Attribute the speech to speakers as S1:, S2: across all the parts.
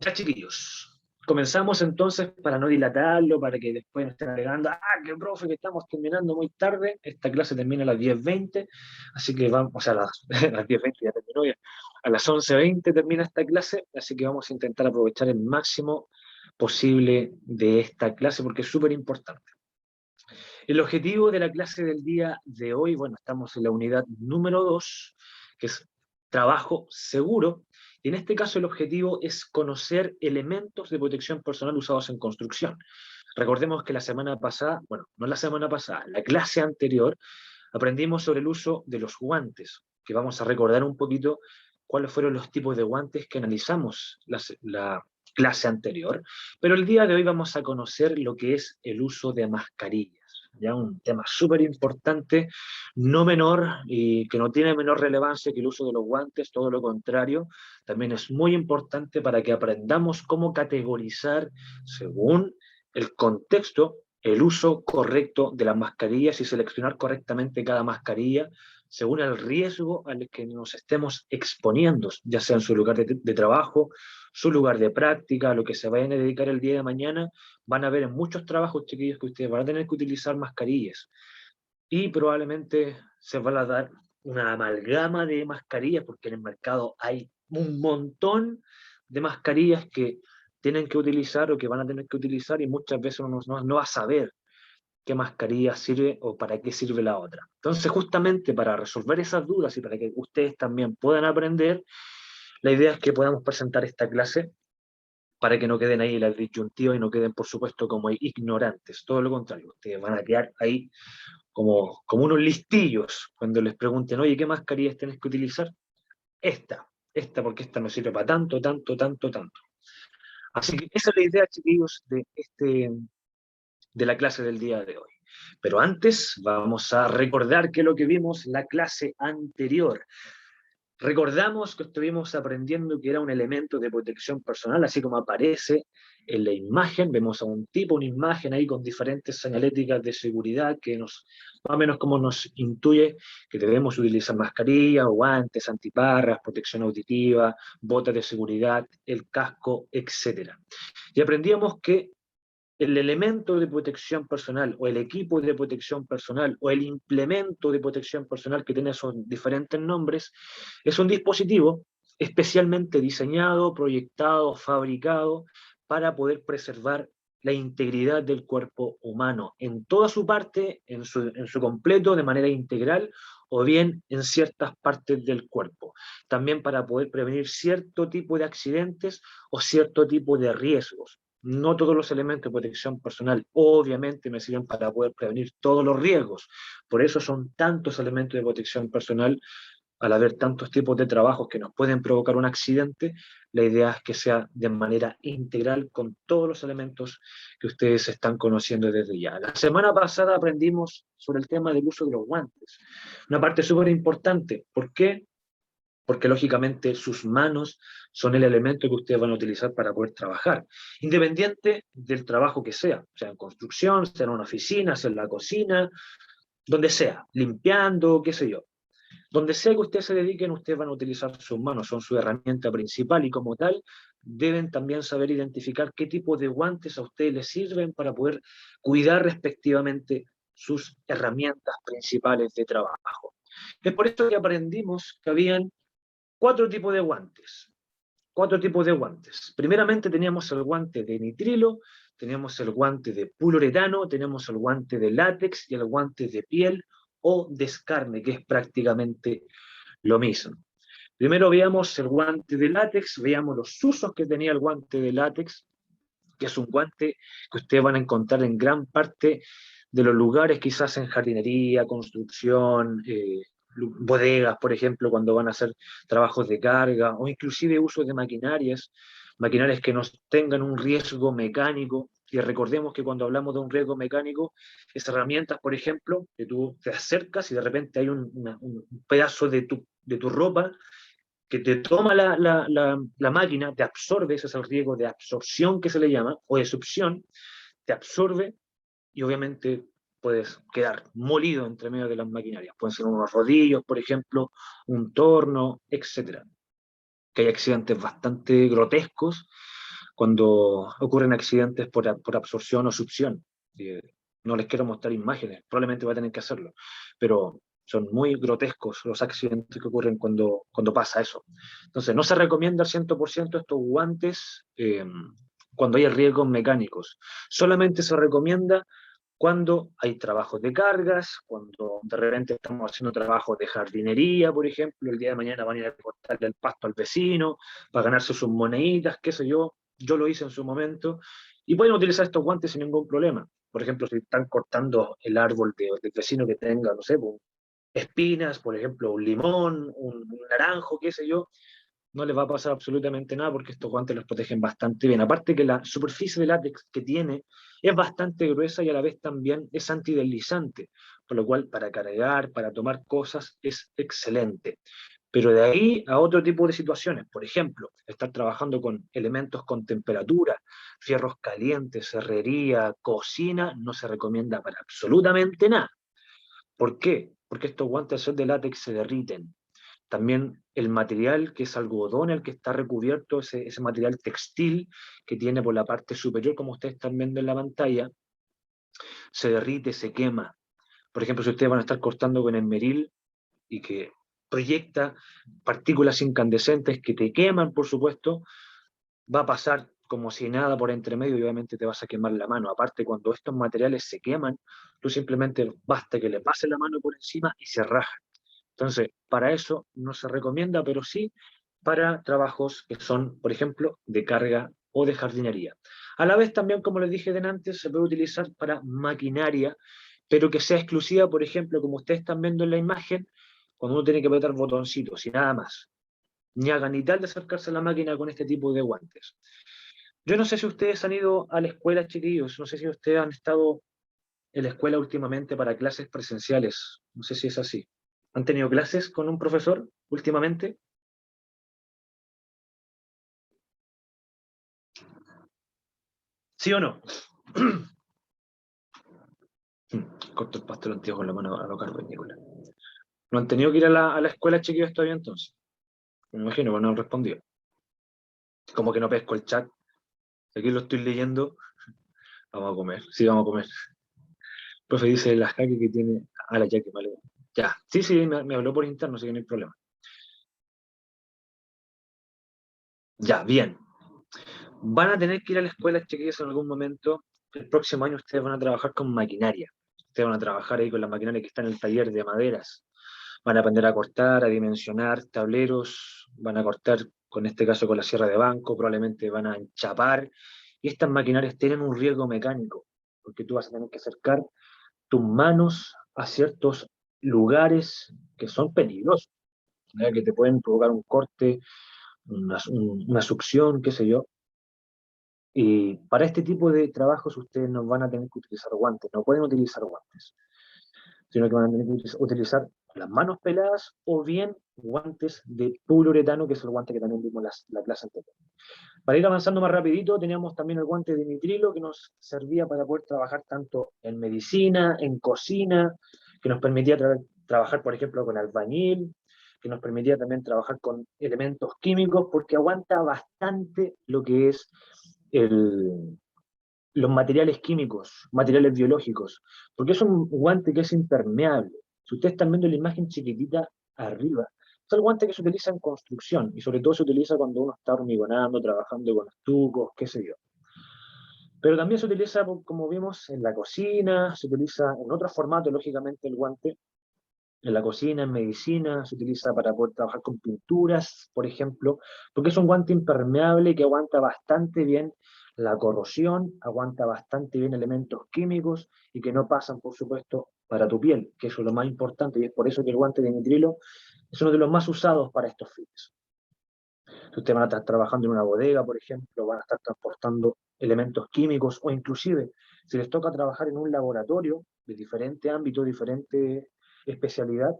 S1: Ya, chiquillos, comenzamos entonces para no dilatarlo, para que después no estén alegando, que profe, que estamos terminando muy tarde. Esta clase termina a las 10:20, así que vamos, o sea, a las 10:20 ya terminó, ya. A las 11:20 termina esta clase, así que vamos a intentar aprovechar el máximo posible de esta clase porque es súper importante. El objetivo de la clase del día de hoy, bueno, estamos en la unidad número 2, que es trabajo seguro, y en este caso el objetivo es conocer elementos de protección personal usados en construcción. Recordemos que la semana pasada, bueno, no la semana pasada, la clase anterior, aprendimos sobre el uso de los guantes, que vamos a recordar un poquito cuáles fueron los tipos de guantes que analizamos la clase anterior, pero el día de hoy vamos a conocer lo que es el uso de mascarillas, ya un tema súper importante, no menor y que no tiene menor relevancia que el uso de los guantes, todo lo contrario, también es muy importante para que aprendamos cómo categorizar según el contexto el uso correcto de las mascarillas y seleccionar correctamente cada mascarilla según el riesgo al que nos estemos exponiendo, ya sea en su lugar de trabajo, su lugar de práctica, a lo que se vayan a dedicar el día de mañana. Van a ver en muchos trabajos, chiquillos, que ustedes van a tener que utilizar mascarillas y probablemente se va a dar una amalgama de mascarillas porque en el mercado hay un montón de mascarillas que tienen que utilizar o que van a tener que utilizar y muchas veces uno no va a saber qué mascarilla sirve o para qué sirve la otra. Entonces, justamente para resolver esas dudas y para que ustedes también puedan aprender, la idea es que podamos presentar esta clase para que no queden ahí las disyuntivas y no queden, por supuesto, como ignorantes. Todo lo contrario, ustedes van a quedar ahí como unos listillos cuando les pregunten, oye, ¿qué mascarillas tienes que utilizar? Esta, porque esta no sirve para tanto, tanto, tanto, tanto. Así que esa es la idea, chiquillos, de la clase del día de hoy. Pero antes vamos a recordar que lo que vimos la clase anterior. Recordamos que estuvimos aprendiendo que era un elemento de protección personal, así como aparece en la imagen. Vemos a un tipo, una imagen ahí con diferentes señaléticas de seguridad que nos, más o menos como nos intuye que debemos utilizar mascarilla, guantes, antiparras, protección auditiva, botas de seguridad, el casco, etcétera. Y aprendíamos que el elemento de protección personal o el equipo de protección personal o el implemento de protección personal que tiene esos diferentes nombres es un dispositivo especialmente diseñado, proyectado, fabricado para poder preservar la integridad del cuerpo humano en toda su parte, en su completo, de manera integral, o bien en ciertas partes del cuerpo. También para poder prevenir cierto tipo de accidentes o cierto tipo de riesgos. No todos los elementos de protección personal obviamente me sirven para poder prevenir todos los riesgos. Por eso son tantos elementos de protección personal. Al haber tantos tipos de trabajos que nos pueden provocar un accidente, la idea es que sea de manera integral con todos los elementos que ustedes están conociendo desde ya. La semana pasada aprendimos sobre el tema del uso de los guantes. Una parte súper importante. ¿Por qué? Porque lógicamente sus manos son el elemento que ustedes van a utilizar para poder trabajar, independiente del trabajo que sea en construcción, sea en una oficina, sea en la cocina, donde sea, limpiando, qué sé yo. Donde sea que ustedes se dediquen, ustedes van a utilizar sus manos, son su herramienta principal y como tal deben también saber identificar qué tipo de guantes a ustedes les sirven para poder cuidar respectivamente sus herramientas principales de trabajo. Es por esto que aprendimos que habían cuatro tipos de guantes. Cuatro tipos de guantes. Primeramente teníamos el guante de nitrilo, teníamos el guante de poliuretano, tenemos el guante de látex y el guante de piel o de escarne, que es prácticamente lo mismo. Primero veíamos el guante de látex, veíamos los usos que tenía el guante de látex, que es un guante que ustedes van a encontrar en gran parte de los lugares, quizás en jardinería, construcción, bodegas, por ejemplo, cuando van a hacer trabajos de carga, o inclusive uso de maquinarias que nos tengan un riesgo mecánico. Y recordemos que cuando hablamos de un riesgo mecánico, esas herramientas, por ejemplo, que tú te acercas y de repente hay un pedazo de tu ropa que te toma la máquina, te absorbe, ese es el riesgo de absorción que se le llama, o de succión, te absorbe y obviamente puedes quedar molido entre medio de las maquinarias. Pueden ser unos rodillos, por ejemplo, un torno, etcétera. Que hay accidentes bastante grotescos cuando ocurren accidentes por absorción o succión. No les quiero mostrar imágenes, probablemente voy a tener que hacerlo, pero son muy grotescos los accidentes que ocurren cuando pasa eso. Entonces, no se recomienda al 100% estos guantes cuando hay riesgos mecánicos. Solamente se recomienda cuando hay trabajos de cargas, cuando de repente estamos haciendo trabajos de jardinería, por ejemplo, el día de mañana van a ir a cortarle el pasto al vecino para ganarse sus moneditas, qué sé yo lo hice en su momento, y pueden utilizar estos guantes sin ningún problema. Por ejemplo, si están cortando el árbol del vecino que tenga, no sé, espinas, por ejemplo, un limón, un naranjo, qué sé yo, no les va a pasar absolutamente nada porque estos guantes los protegen bastante bien. Aparte que la superficie de látex que tiene es bastante gruesa y a la vez también es antideslizante, por lo cual para cargar, para tomar cosas es excelente. Pero de ahí a otro tipo de situaciones, por ejemplo, estar trabajando con elementos con temperatura, fierros calientes, herrería, cocina, no se recomienda para absolutamente nada. ¿Por qué? Porque estos guantes al ser de látex se derriten. También el material, que es algodón, el que está recubierto, ese material textil que tiene por la parte superior, como ustedes están viendo en la pantalla, se derrite, se quema. Por ejemplo, si ustedes van a estar cortando con esmeril y que proyecta partículas incandescentes que te queman, por supuesto, va a pasar como si nada por entre medio y obviamente te vas a quemar la mano. Aparte, cuando estos materiales se queman, tú simplemente basta que le pases la mano por encima y se raja. Entonces, para eso no se recomienda, pero sí para trabajos que son, por ejemplo, de carga o de jardinería. A la vez también, como les dije antes, se puede utilizar para maquinaria, pero que sea exclusiva, por ejemplo, como ustedes están viendo en la imagen, cuando uno tiene que apretar botoncitos y nada más. Ni hagan ni tal de acercarse a la máquina con este tipo de guantes. Yo no sé si ustedes han ido a la escuela, chiquillos, no sé si ustedes han estado en la escuela últimamente para clases presenciales, no sé si es así. ¿Han tenido clases con un profesor últimamente? ¿Sí o no? Corto el pastel un tío con la mano a lo carbonícola. ¿No han tenido que ir a la escuela, chiquillos, todavía entonces? Me imagino, pero no han respondido. Como que no pesco el chat. Aquí lo estoy leyendo. Vamos a comer. Sí, vamos a comer. El profe dice la jaque que tiene. Ah, la jaque, vale. Ya. Sí, sí, me habló por interno, así que no hay problema. Ya, bien. Van a tener que ir a la escuela, chiquillos, en algún momento. El próximo año ustedes van a trabajar con maquinaria. Ustedes van a trabajar ahí con la maquinaria que está en el taller de maderas. Van a aprender a cortar, a dimensionar tableros, van a cortar, con este caso con la sierra de banco, probablemente van a enchapar. Y estas maquinarias tienen un riesgo mecánico, porque tú vas a tener que acercar tus manos a ciertos lugares que son peligrosos, ¿verdad? Que te pueden provocar un corte, una succión, qué sé yo. Y para este tipo de trabajos ustedes no van a tener que utilizar guantes, no pueden utilizar guantes, sino que van a tener que utilizar las manos peladas o bien guantes de poliuretano, que es el guante que también vimos la clase anterior. Para ir avanzando más rapidito, teníamos también el guante de nitrilo, que nos servía para poder trabajar tanto en medicina, en cocina, que nos permitía trabajar, por ejemplo, con albañil, que nos permitía también trabajar con elementos químicos, porque aguanta bastante lo que es el, los materiales químicos, materiales biológicos, porque es un guante que es impermeable. Si ustedes están viendo la imagen chiquitita arriba, es el guante que se utiliza en construcción y sobre todo se utiliza cuando uno está hormigonando, trabajando con estucos, qué sé yo. Pero también se utiliza, como vimos, en la cocina, se utiliza en otros formatos, lógicamente, el guante. En la cocina, en medicina, se utiliza para poder trabajar con pinturas, por ejemplo, porque es un guante impermeable que aguanta bastante bien la corrosión, aguanta bastante bien elementos químicos y que no pasan, por supuesto, para tu piel, que eso es lo más importante y es por eso que el guante de nitrilo es uno de los más usados para estos fines. Si ustedes van a estar trabajando en una bodega, por ejemplo, van a estar transportando elementos químicos o inclusive si les toca trabajar en un laboratorio de diferente ámbito, diferente especialidad,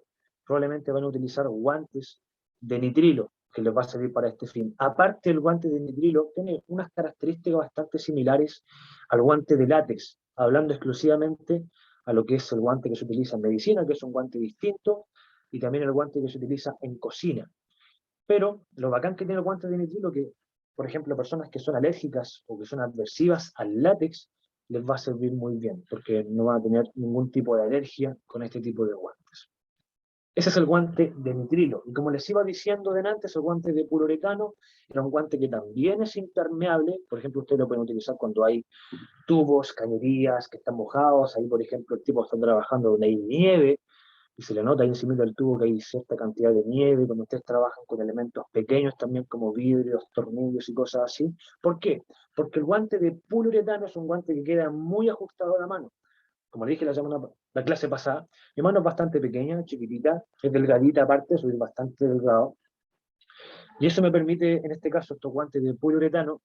S1: probablemente van a utilizar guantes de nitrilo que les va a servir para este fin. Aparte, el guante de nitrilo tiene unas características bastante similares al guante de látex, hablando exclusivamente a lo que es el guante que se utiliza en medicina, que es un guante distinto, y también el guante que se utiliza en cocina. Pero lo bacán que tiene el guante de nitrilo que por ejemplo, personas que son alérgicas o que son adversivas al látex, les va a servir muy bien, porque no van a tener ningún tipo de alergia con este tipo de guantes. Ese es el guante de nitrilo. Y como les iba diciendo delante, el guante de poliuretano era un guante que también es impermeable. Por ejemplo, ustedes lo pueden utilizar cuando hay tubos, cañerías que están mojados. Ahí, por ejemplo, el tipo está trabajando donde hay nieve y se le nota ahí encima del tubo que hay cierta cantidad de nieve. Cuando ustedes trabajan con elementos pequeños también como vidrios, tornillos y cosas así. ¿Por qué? Porque el guante de poliuretano es un guante que queda muy ajustado a la mano. Como le dije la clase pasada, mi mano es bastante pequeña, chiquitita, es delgadita aparte, soy bastante delgado, y eso me permite, en este caso, estos guantes de poliuretano,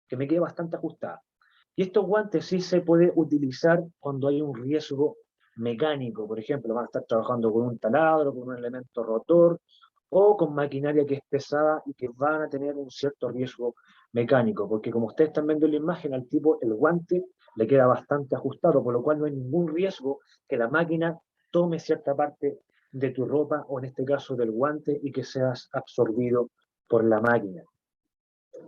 S1: que me quede bastante ajustada. Y estos guantes sí se puede utilizar cuando hay un riesgo mecánico, por ejemplo, van a estar trabajando con un taladro, con un elemento rotor, o con maquinaria que es pesada y que van a tener un cierto riesgo mecánico, porque como ustedes están viendo en la imagen, al tipo el guante le queda bastante ajustado, por lo cual no hay ningún riesgo que la máquina tome cierta parte de tu ropa, o en este caso del guante, y que seas absorbido por la máquina.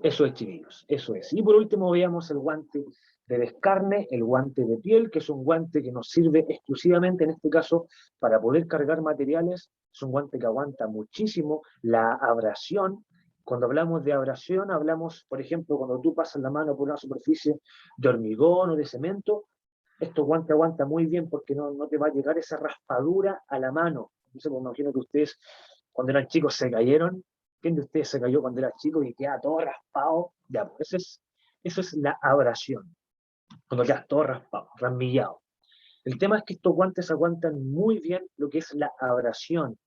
S1: Eso es, chiquillos, eso es. Y por último veamos el guante de descarne, el guante de piel, que es un guante que nos sirve exclusivamente, en este caso, para poder cargar materiales. Es un guante que aguanta muchísimo la abrasión. Cuando hablamos de abrasión, hablamos, por ejemplo, cuando tú pasas la mano por una superficie de hormigón o de cemento, estos guantes aguantan muy bien porque no te va a llegar esa raspadura a la mano. Entonces, pues, me imagino que ustedes, cuando eran chicos, se cayeron. ¿Quién de ustedes se cayó cuando era chico y queda todo raspado? Ya, pues eso es la abrasión, cuando quedas todo raspado, rasmillado. El tema es que estos guantes aguantan muy bien lo que es la abrasión.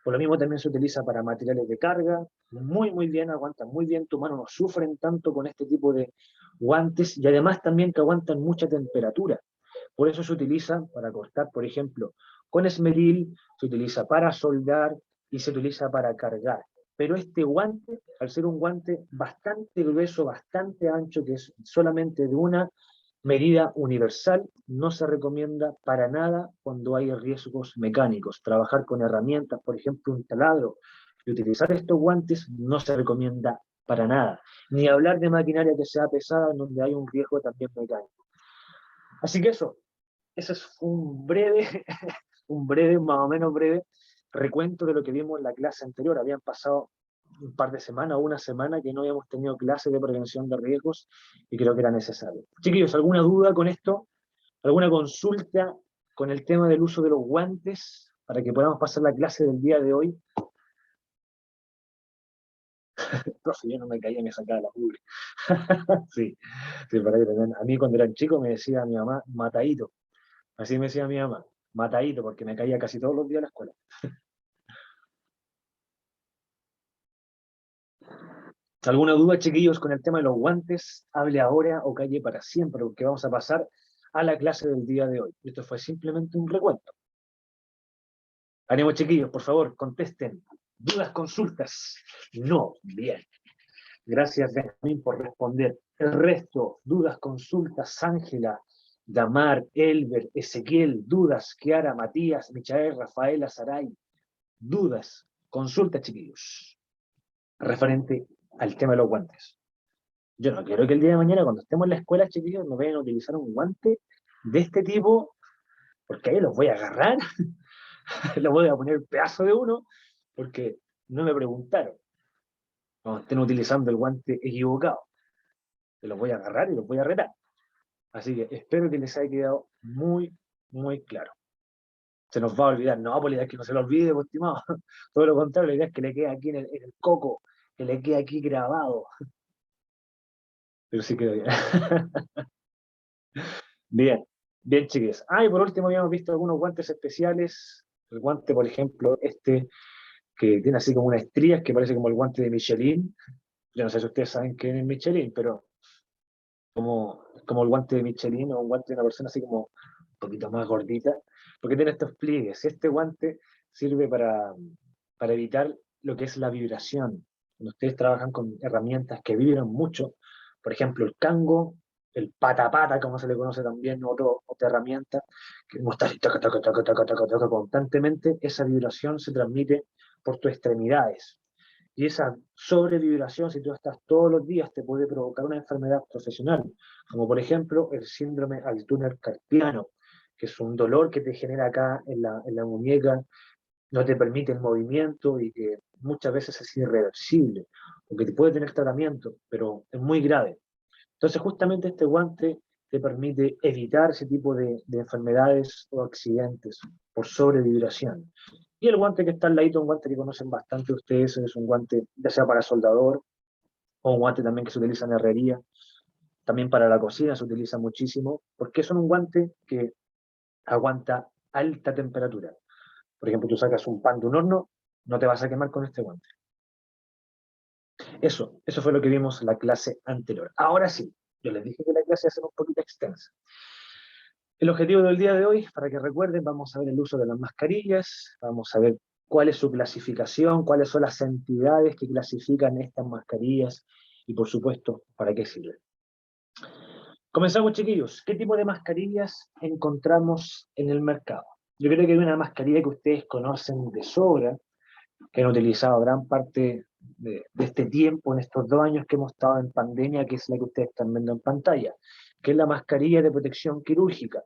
S1: Por lo mismo también se utiliza para materiales de carga, muy bien, aguantan muy bien, tu mano no sufren tanto con este tipo de guantes, y además también que aguantan mucha temperatura. Por eso se utiliza para cortar, por ejemplo, con esmeril, se utiliza para soldar y se utiliza para cargar. Pero este guante, al ser un guante bastante grueso, bastante ancho, que es solamente de una medida universal, no se recomienda para nada cuando hay riesgos mecánicos. Trabajar con herramientas, por ejemplo, un taladro, y utilizar estos guantes no se recomienda para nada. Ni hablar de maquinaria que sea pesada, en donde hay un riesgo también mecánico. Así que eso es un breve, un breve, más o menos breve, recuento de lo que vimos en la clase anterior. Habían pasado un par de semanas o una semana que no habíamos tenido clases de prevención de riesgos y creo que era necesario. Chiquillos, ¿alguna duda con esto? ¿Alguna consulta con el tema del uso de los guantes para que podamos pasar la clase del día de hoy? Profe, yo no me caía, me sacaba la mugre. Sí, sí, para que tengan. A mí cuando era chico me decía mi mamá, matadito. Así me decía mi mamá, matadito, porque me caía casi todos los días a la escuela. ¿Alguna duda, chiquillos, con el tema de los guantes? Hable ahora o calle para siempre, porque vamos a pasar a la clase del día de hoy. Esto fue simplemente un recuento. Ánimo, chiquillos, por favor, contesten. ¿Dudas, consultas? No, bien. Gracias, Benjamín, por responder. El resto, dudas, consultas, Ángela, Damar, Elber, Ezequiel, dudas, Kiara, Matías, Michael, Rafaela, Saray, dudas, consultas, chiquillos, referente al tema de los guantes. Yo no quiero que el día de mañana, cuando estemos en la escuela, chiquillos, nos vayan a utilizar un guante de este tipo, porque ahí los voy a agarrar, los voy a poner pedazo de uno, porque no me preguntaron. Cuando estén utilizando el guante equivocado, se los voy a agarrar y los voy a retar. Así que espero que les haya quedado muy claro. Se nos va a olvidar. No, pues la idea es que no se lo olvide, pues, estimado. Todo lo contrario, la idea es que le quede aquí en el coco, que le quede aquí grabado. Pero sí quedó bien. Bien, bien, chiques. Ah, y por último habíamos visto algunos guantes especiales. El guante, por ejemplo, este que tiene así como unas estrías, que parece como el guante de Michelin. Yo no sé si ustedes saben qué es el Michelin, pero como el guante de Michelin o un guante de una persona así como un poquito más gordita, porque tiene estos pliegues. Este guante sirve para evitar lo que es la vibración. Cuando ustedes trabajan con herramientas que vibran mucho, por ejemplo, el cango, el pata pata, como se le conoce también, otra herramienta, que como está así, toca constantemente, esa vibración se transmite por tus extremidades. Y esa sobrevibración, si tú estás todos los días, te puede provocar una enfermedad profesional, como por ejemplo el síndrome al túnel carpiano, que es un dolor que te genera acá en la muñeca, no te permite el movimiento y que muchas veces es irreversible, o que te puede tener tratamiento, pero es muy grave. Entonces, justamente este guante te permite evitar ese tipo de enfermedades o accidentes por sobrevibración. Y el guante que está al ladito, un guante que conocen bastante ustedes, es un guante ya sea para soldador o un guante también que se utiliza en herrería, también para la cocina se utiliza muchísimo, porque son un guante que aguanta alta temperatura. Por ejemplo, tú sacas un pan de un horno, no te vas a quemar con este guante. Eso fue lo que vimos en la clase anterior. Ahora sí, yo les dije que la clase iba a ser un poquito extensa. El objetivo del día de hoy, para que recuerden, vamos a ver el uso de las mascarillas, vamos a ver cuál es su clasificación, cuáles son las entidades que clasifican estas mascarillas y, por supuesto, para qué sirven. Comenzamos, chiquillos. ¿Qué tipo de mascarillas encontramos en el mercado? Yo creo que hay una mascarilla que ustedes conocen de sobra, que han utilizado gran parte de este tiempo, en estos 2 años que hemos estado en pandemia, que es la que ustedes están viendo en pantalla, que es la mascarilla de protección quirúrgica.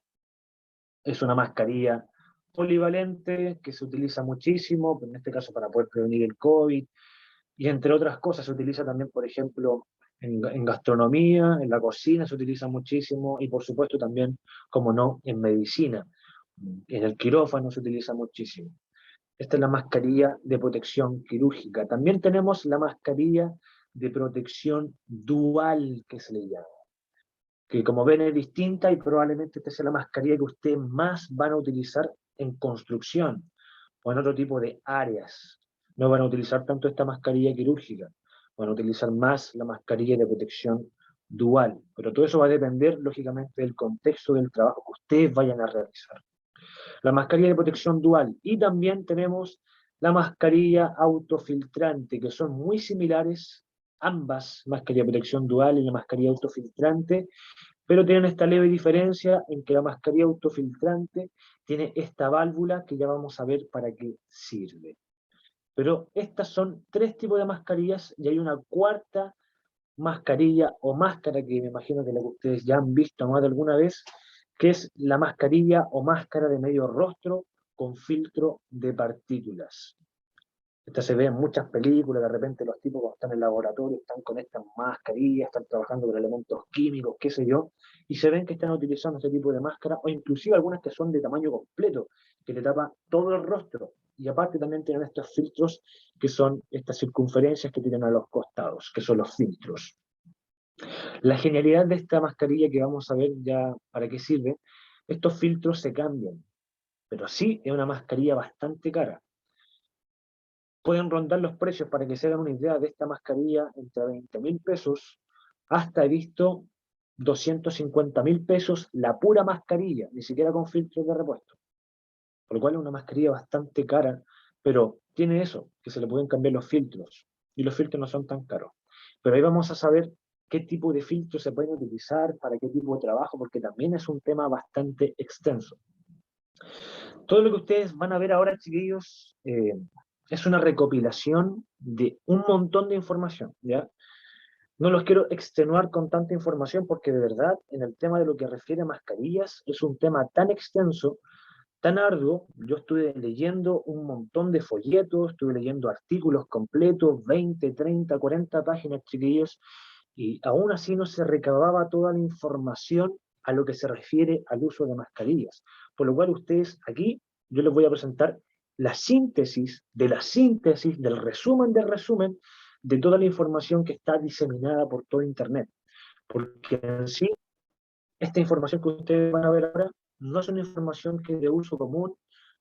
S1: Es una mascarilla polivalente que se utiliza muchísimo, en este caso para poder prevenir el COVID, y entre otras cosas se utiliza también, por ejemplo, en gastronomía, en la cocina se utiliza muchísimo, y por supuesto también, como no, en medicina. En el quirófano se utiliza muchísimo. Esta es la mascarilla de protección quirúrgica. También tenemos la mascarilla de protección dual, que se le llama, que como ven es distinta y probablemente esta sea la mascarilla que ustedes más van a utilizar en construcción o en otro tipo de áreas. No van a utilizar tanto esta mascarilla quirúrgica, van a utilizar más la mascarilla de protección dual. Pero todo eso va a depender, lógicamente, del contexto del trabajo que ustedes vayan a realizar. La mascarilla de protección dual. Y también tenemos la mascarilla autofiltrante, que son muy similares, ambas, mascarilla de protección dual y la mascarilla autofiltrante, pero tienen esta leve diferencia en que la mascarilla autofiltrante tiene esta válvula que ya vamos a ver para qué sirve. Pero estas son 3 tipos de mascarillas y hay una cuarta mascarilla o máscara que me imagino que la que ustedes ya han visto más de alguna vez, que es la mascarilla o máscara de medio rostro con filtro de partículas. Esta se ve en muchas películas, de repente los tipos cuando están en el laboratorio están con estas mascarillas, están trabajando con elementos químicos, qué sé yo, y se ven que están utilizando este tipo de máscara, o inclusive algunas que son de tamaño completo, que le tapa todo el rostro. Y aparte también tienen estos filtros, que son estas circunferencias que tienen a los costados, que son los filtros. La genialidad de esta mascarilla que vamos a ver ya para qué sirve, estos filtros se cambian, pero sí es una mascarilla bastante cara. Pueden rondar los precios para que se hagan una idea de esta mascarilla entre 20.000 pesos hasta he visto 250.000 pesos la pura mascarilla, ni siquiera con filtros de repuesto. Por lo cual es una mascarilla bastante cara, pero tiene eso, que se le pueden cambiar los filtros, y los filtros no son tan caros. Pero ahí vamos a saber qué tipo de filtros se pueden utilizar, para qué tipo de trabajo, porque también es un tema bastante extenso. Todo lo que ustedes van a ver ahora, chiquillos, es una recopilación de un montón de información, ¿ya? No los quiero extenuar con tanta información porque de verdad, en el tema de lo que refiere a mascarillas, es un tema tan extenso, tan arduo. Yo estuve leyendo un montón de folletos, estuve leyendo artículos completos, 20, 30, 40 páginas, chiquillos, y aún así no se recababa toda la información a lo que se refiere al uso de mascarillas. Por lo cual ustedes aquí, yo les voy a presentar la síntesis de la síntesis del resumen de toda la información que está diseminada por todo Internet. Porque en sí, esta información que ustedes van a ver ahora no es una información que es de uso común,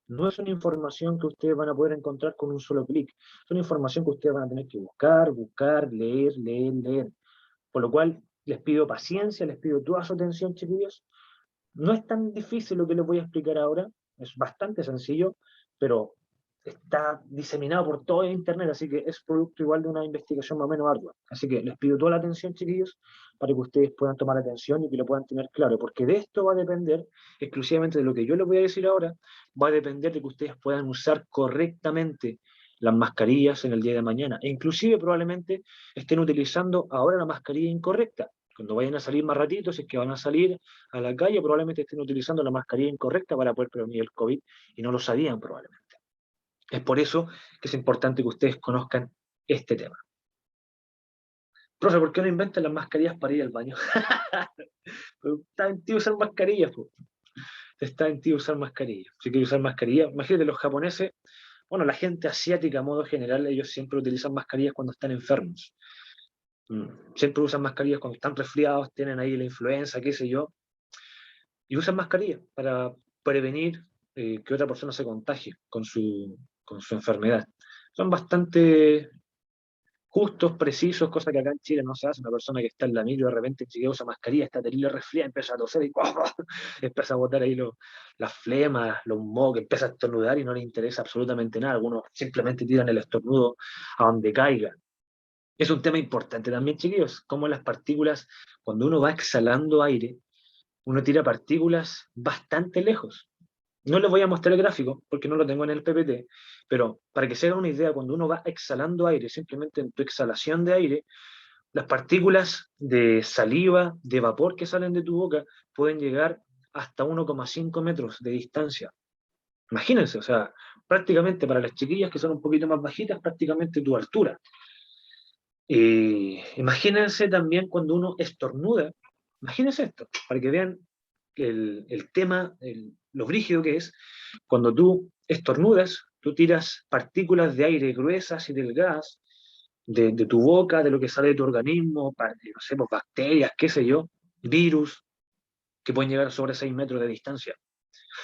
S1: no es una información que ustedes van a poder encontrar con un solo clic. Es una información que ustedes van a tener que buscar, buscar, leer, leer, leer. Por lo cual, les pido paciencia, les pido toda su atención, chiquillos. No es tan difícil lo que les voy a explicar ahora, es bastante sencillo, pero está diseminado por todo el Internet, así que es producto igual de una investigación más o menos ardua. Así que les pido toda la atención, chiquillos, para que ustedes puedan tomar atención y que lo puedan tener claro, porque de esto va a depender, exclusivamente de lo que yo les voy a decir ahora, va a depender de que ustedes puedan usar correctamente las mascarillas en el día de mañana. E inclusive probablemente estén utilizando ahora la mascarilla incorrecta. Cuando vayan a salir más ratitos, si es que van a salir a la calle, probablemente estén utilizando la mascarilla incorrecta para poder prevenir el COVID y no lo sabían probablemente. Es por eso que es importante que ustedes conozcan este tema. Profe, ¿por qué no inventan las mascarillas para ir al baño? Pero está en ti usar mascarillas, pues. Está en ti usar mascarillas. Si quieres usar mascarillas, imagínate los japoneses, bueno, la gente asiática a modo general, ellos siempre utilizan mascarillas cuando están enfermos. Siempre usan mascarillas cuando están resfriados, tienen ahí la influenza, qué sé yo, y usan mascarillas para prevenir que otra persona se contagie con su enfermedad. Son bastante justos, precisos, cosa que acá en Chile no se hace. Una persona que está en la micro de repente ni usa mascarilla, está terrible resfriada, empieza a toser y empieza a botar ahí las flemas, los mocos, empieza a estornudar y no le interesa absolutamente nada. Algunos simplemente tiran el estornudo a donde caiga. Es un tema importante también, chiquillos, como las partículas, cuando uno va exhalando aire, uno tira partículas bastante lejos. No les voy a mostrar el gráfico porque no lo tengo en el PPT, pero para que se hagan una idea, cuando uno va exhalando aire, simplemente en tu exhalación de aire, las partículas de saliva, de vapor que salen de tu boca, pueden llegar hasta 1,5 metros de distancia. Imagínense, o sea, prácticamente para las chiquillas que son un poquito más bajitas, prácticamente tu altura. Imagínense también cuando uno estornuda, imagínense esto, para que vean el tema, lo brígido que es, cuando tú estornudas, tú tiras partículas de aire gruesas y delgadas de tu boca, de lo que sale de tu organismo, no sé, pues, bacterias, qué sé yo, virus, que pueden llegar a sobre 6 metros de distancia.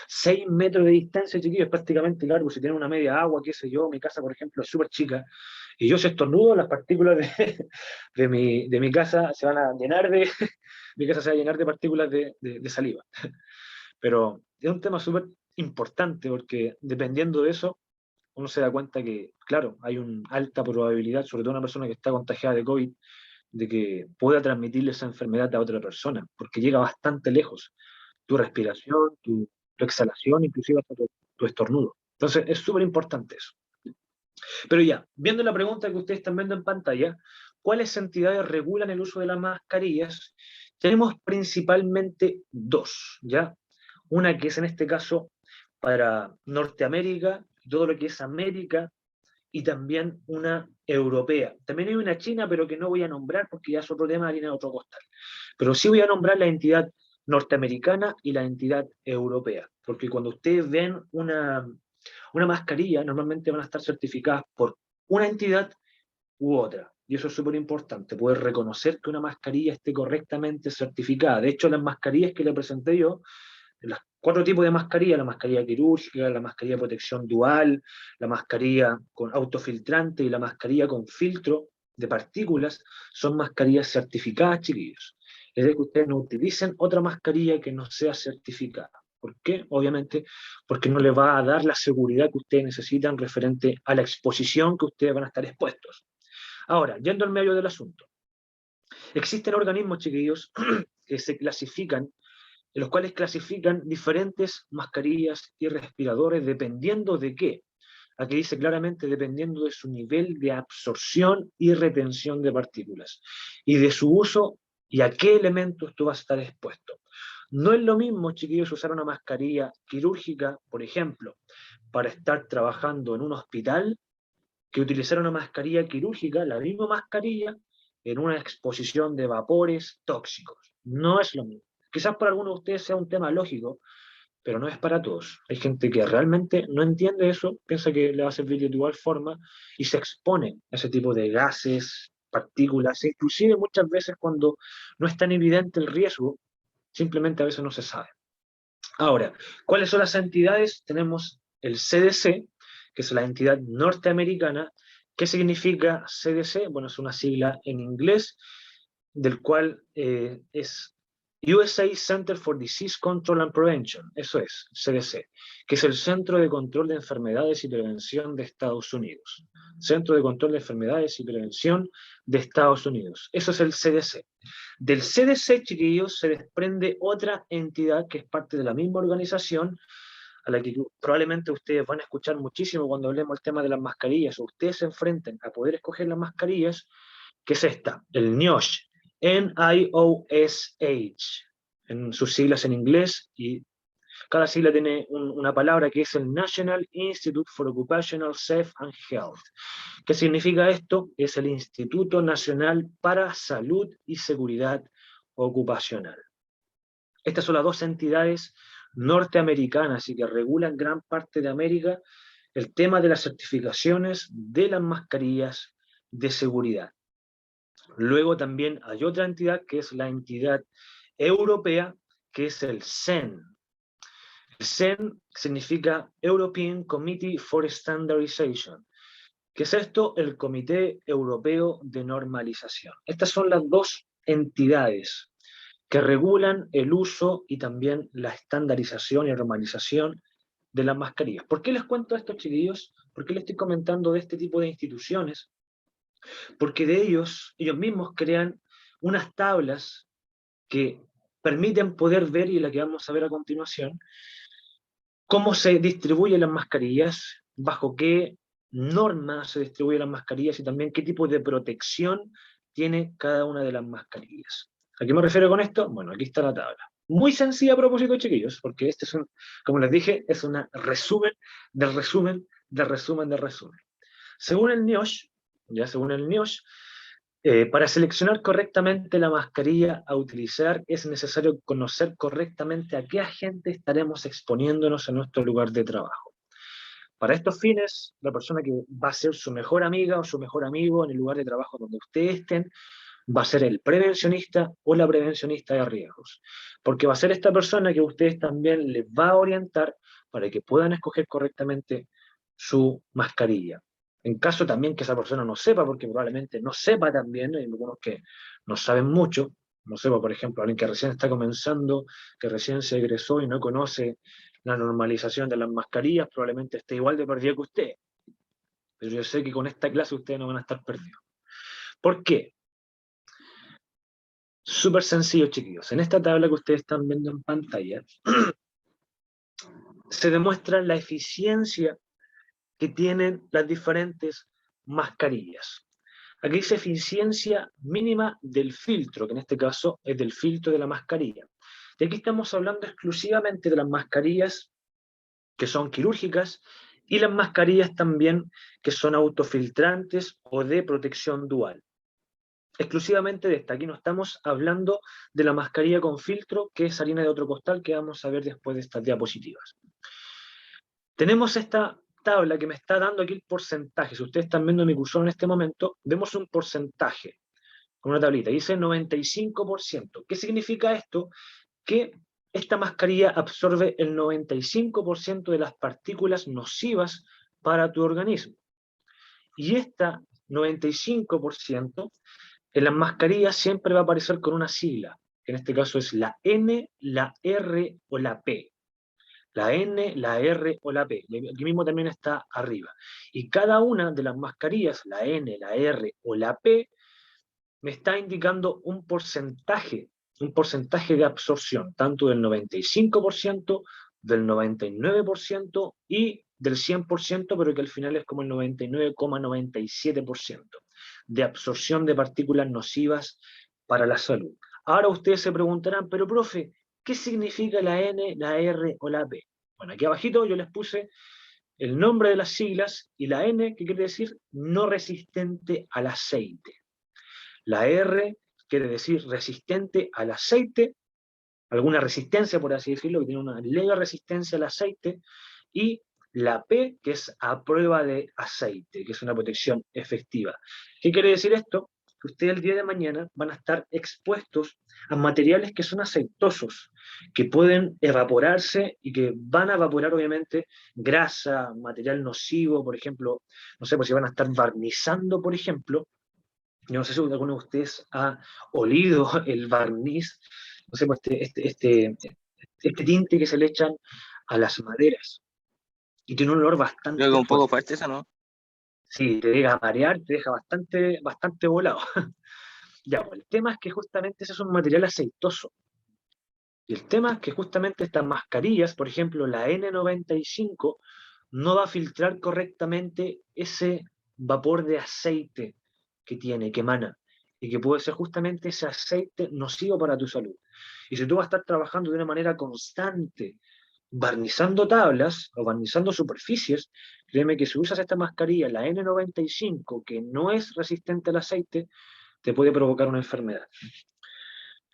S1: 6 metros de distancia, chiquillos, es prácticamente largo. Si tienen una media agua, qué sé yo, mi casa, por ejemplo, es súper chica, y yo si estornudo, las partículas de mi casa se van a llenar mi casa se va a llenar de partículas de saliva. Pero es un tema súper importante porque dependiendo de eso, uno se da cuenta que, claro, hay una alta probabilidad, sobre todo una persona que está contagiada de COVID, de que pueda transmitirle esa enfermedad a otra persona, porque llega bastante lejos. Tu respiración, tu exhalación, inclusive hasta tu estornudo. Entonces, es súper importante eso. Pero ya, viendo la pregunta que ustedes están viendo en pantalla, ¿cuáles entidades regulan el uso de las mascarillas? Tenemos principalmente dos, ¿ya? Una que es en este caso para Norteamérica, todo lo que es América, y también una europea. También hay una china, pero que no voy a nombrar porque ya es otro tema, harina de otro costal. Pero sí voy a nombrar la entidad norteamericana y la entidad europea, porque cuando ustedes ven una mascarilla, normalmente van a estar certificadas por una entidad u otra. Y eso es súper importante, poder reconocer que una mascarilla esté correctamente certificada. De hecho, las mascarillas que le presenté yo, los 4 tipos de mascarilla, la mascarilla quirúrgica, la mascarilla de protección dual, la mascarilla con autofiltrante y la mascarilla con filtro de partículas, son mascarillas certificadas, chiquillos. Es decir, que ustedes no utilicen otra mascarilla que no sea certificada. ¿Por qué? Obviamente porque no les va a dar la seguridad que ustedes necesitan referente a la exposición que ustedes van a estar expuestos. Ahora, yendo al medio del asunto. Existen organismos, chiquillos, que se clasifican, en los cuales clasifican diferentes mascarillas y respiradores dependiendo de qué. Aquí dice claramente dependiendo de su nivel de absorción y retención de partículas y de su uso y a qué elementos tú vas a estar expuesto. No es lo mismo, chiquillos, usar una mascarilla quirúrgica, por ejemplo, para estar trabajando en un hospital que utilizar una mascarilla quirúrgica, la misma mascarilla, en una exposición de vapores tóxicos. No es lo mismo. Quizás para algunos de ustedes sea un tema lógico, pero no es para todos. Hay gente que realmente no entiende eso, piensa que le va a servir de igual forma y se expone a ese tipo de gases, partículas, e inclusive muchas veces cuando no es tan evidente el riesgo, simplemente a veces no se sabe. Ahora, ¿cuáles son las entidades? Tenemos el CDC, que es la entidad norteamericana. ¿Qué significa CDC? Bueno, es una sigla en inglés, del cual es USA Center for Disease Control and Prevention, eso es, CDC, que es el Centro de Control de Enfermedades y Prevención de Estados Unidos. Centro de Control de Enfermedades y Prevención de Estados Unidos. Eso es el CDC. Del CDC, chiquillos, se desprende otra entidad que es parte de la misma organización, a la que probablemente ustedes van a escuchar muchísimo cuando hablemos del tema de las mascarillas, o ustedes se enfrenten a poder escoger las mascarillas, que es esta, el NIOSH, NIOSH, en sus siglas en inglés, y cada sigla tiene una palabra que es el National Institute for Occupational Safety and Health. ¿Qué significa esto? Es el Instituto Nacional para Salud y Seguridad Ocupacional. Estas son las dos entidades norteamericanas y que regulan gran parte de América el tema de las certificaciones de las mascarillas de seguridad. Luego también hay otra entidad que es la entidad europea, que es el CEN. El CEN significa European Committee for Standardization. ¿Qué es esto? El Comité Europeo de Normalización. Estas son las dos entidades que regulan el uso y también la estandarización y normalización de las mascarillas. ¿Por qué les cuento esto, chiquillos? ¿Por qué les estoy comentando de este tipo de instituciones? Porque de ellos mismos crean unas tablas que permiten poder ver, y la que vamos a ver a continuación, cómo se distribuyen las mascarillas, bajo qué normas se distribuyen las mascarillas y también qué tipo de protección tiene cada una de las mascarillas. ¿A qué me refiero con esto? Bueno, aquí está la tabla. Muy sencilla a propósito, chiquillos, porque este es como les dije, es un resumen del resumen del resumen del resumen. Según el NIOSH, para seleccionar correctamente la mascarilla a utilizar es necesario conocer correctamente a qué agente estaremos exponiéndonos en nuestro lugar de trabajo. Para estos fines, la persona que va a ser su mejor amiga o su mejor amigo en el lugar de trabajo donde ustedes estén, va a ser el prevencionista o la prevencionista de riesgos, porque va a ser esta persona que ustedes también les va a orientar para que puedan escoger correctamente su mascarilla. En caso también que esa persona no sepa, porque probablemente no sepa también, hay algunos que no saben mucho, no sepa, por ejemplo, alguien que recién está comenzando, que recién se egresó y no conoce la normalización de las mascarillas, probablemente esté igual de perdido que usted. Pero yo sé que con esta clase ustedes no van a estar perdidos. ¿Por qué? Súper sencillo, chiquillos. En esta tabla que ustedes están viendo en pantalla, se demuestra la eficiencia que tienen las diferentes mascarillas. Aquí dice eficiencia mínima del filtro, que en este caso es del filtro de la mascarilla. Y aquí estamos hablando exclusivamente de las mascarillas que son quirúrgicas y las mascarillas también que son autofiltrantes o de protección dual. Exclusivamente de esta. Aquí no estamos hablando de la mascarilla con filtro, que es harina de otro costal, que vamos a ver después de estas diapositivas. Tenemos esta tabla que me está dando aquí el porcentaje. Si ustedes están viendo mi cursor en este momento, vemos un porcentaje con una tablita. Dice 95%. ¿Qué significa esto? Que esta mascarilla absorbe el 95% de las partículas nocivas para tu organismo. Y esta 95% en las mascarillas siempre va a aparecer con una sigla, que en este caso es la N, la R o la P. La N, la R o la P. Aquí mismo también está arriba. Y cada una de las mascarillas, la N, la R o la P, me está indicando un porcentaje de absorción, tanto del 95%, del 99% y del 100%, pero que al final es como el 99,97% de absorción de partículas nocivas para la salud. Ahora ustedes se preguntarán, pero profe, ¿qué significa la N, la R o la P? Bueno, aquí abajito yo les puse el nombre de las siglas y la N, que quiere decir no resistente al aceite. La R quiere decir resistente al aceite, alguna resistencia, por así decirlo, que tiene una leve resistencia al aceite, y la P, que es a prueba de aceite, que es una protección efectiva. ¿Qué quiere decir esto? Que ustedes el día de mañana van a estar expuestos a materiales que son aceitosos, que pueden evaporarse y que van a evaporar obviamente grasa, material nocivo, por ejemplo, no sé, pues si van a estar barnizando, por ejemplo. Yo no sé si alguno de ustedes ha olido el barniz, no sé, pues este tinte que se le echan a las maderas. Y tiene un olor
S2: Creo
S1: bastante
S2: que un poco
S1: fuerte.
S2: fuerte eso, ¿no?
S1: Sí, te deja marear, te deja bastante volado. Ya, pues el tema es que justamente ese es un material aceitoso. Y el tema es que justamente estas mascarillas, por ejemplo, la N95, no va a filtrar correctamente ese vapor de aceite que tiene, que emana, y que puede ser justamente ese aceite nocivo para tu salud. Y si tú vas a estar trabajando de una manera constante, barnizando tablas o barnizando superficies, créeme que si usas esta mascarilla, la N95, que no es resistente al aceite, te puede provocar una enfermedad.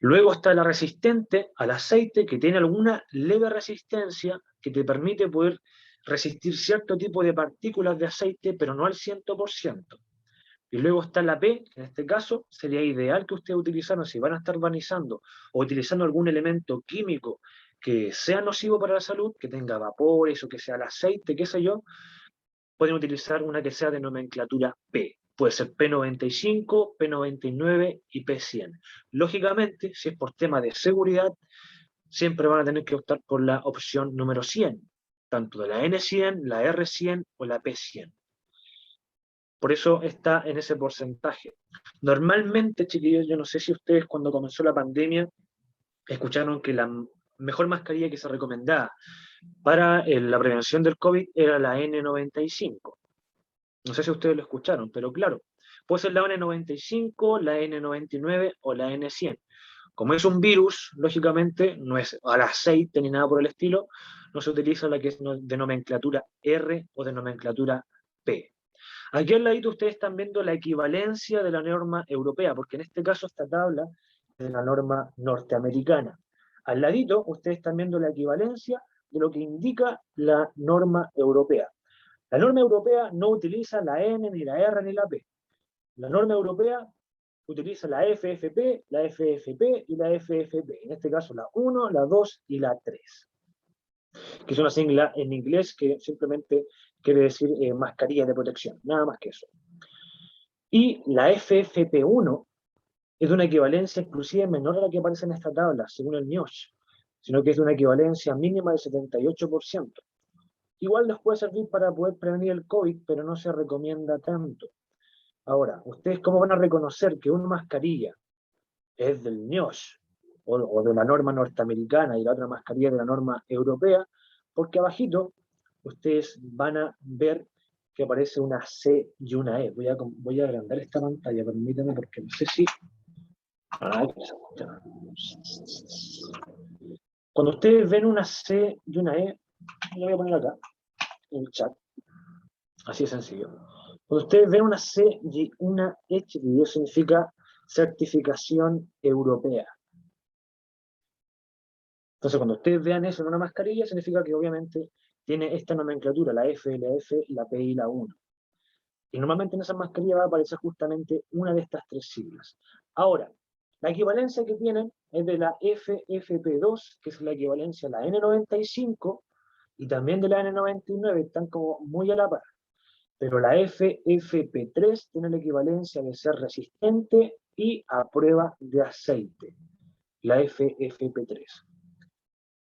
S1: Luego está la resistente al aceite, que tiene alguna leve resistencia que te permite poder resistir cierto tipo de partículas de aceite, pero no al 100%. Y luego está la P, que en este caso sería ideal que ustedes utilizaran, si van a estar barnizando o utilizando algún elemento químico que sea nocivo para la salud, que tenga vapores o que sea el aceite, qué sé yo, pueden utilizar una que sea de nomenclatura P. Puede ser P95, P99 y P100. Lógicamente, si es por tema de seguridad, siempre van a tener que optar por la opción número 100, tanto de la N100, la R100 o la P100. Por eso está en ese porcentaje. Normalmente, chiquillos, yo no sé si ustedes cuando comenzó la pandemia escucharon que la mejor mascarilla que se recomendaba para la prevención del COVID era la N95. No sé si ustedes lo escucharon, pero claro, puede ser la N95, la N99 o la N100. Como es un virus, lógicamente no es al aceite ni nada por el estilo, no se utiliza la que es de nomenclatura R o de nomenclatura P. Aquí al ladito ustedes están viendo la equivalencia de la norma europea, porque en este caso esta tabla es de la norma norteamericana. Al ladito ustedes están viendo la equivalencia de lo que indica la norma europea. La norma europea no utiliza la N, ni la R, ni la P. La norma europea utiliza la FFP, la FFP y la FFP. En este caso la 1, la 2 y la 3. Que es una sigla en inglés que simplemente quiere decir mascarilla de protección. Nada más que eso. Y la FFP1 es de una equivalencia inclusive menor a la que aparece en esta tabla, según el NIOSH, sino que es de una equivalencia mínima del 78%. Igual les puede servir para poder prevenir el COVID, pero no se recomienda tanto. Ahora, ¿ustedes cómo van a reconocer que una mascarilla es del NIOSH o de la norma norteamericana y la otra mascarilla de la norma europea? Porque abajito ustedes van a ver que aparece una C y una E. Voy a agrandar esta pantalla, permítanme, porque no sé si... Cuando ustedes ven una C y una E, lo voy a poner acá, en el chat, así de sencillo. Cuando ustedes ven una C y una H, significa certificación europea. Entonces, cuando ustedes vean eso en una mascarilla, significa que obviamente tiene esta nomenclatura, la F, la F, la P y la 1. Y normalmente en esa mascarilla va a aparecer justamente una de estas tres siglas. Ahora, la equivalencia que tienen es de la FFP2, que es la equivalencia a la N95, y también de la N99, están como muy a la par. Pero la FFP3 tiene la equivalencia de ser resistente y a prueba de aceite, la FFP3.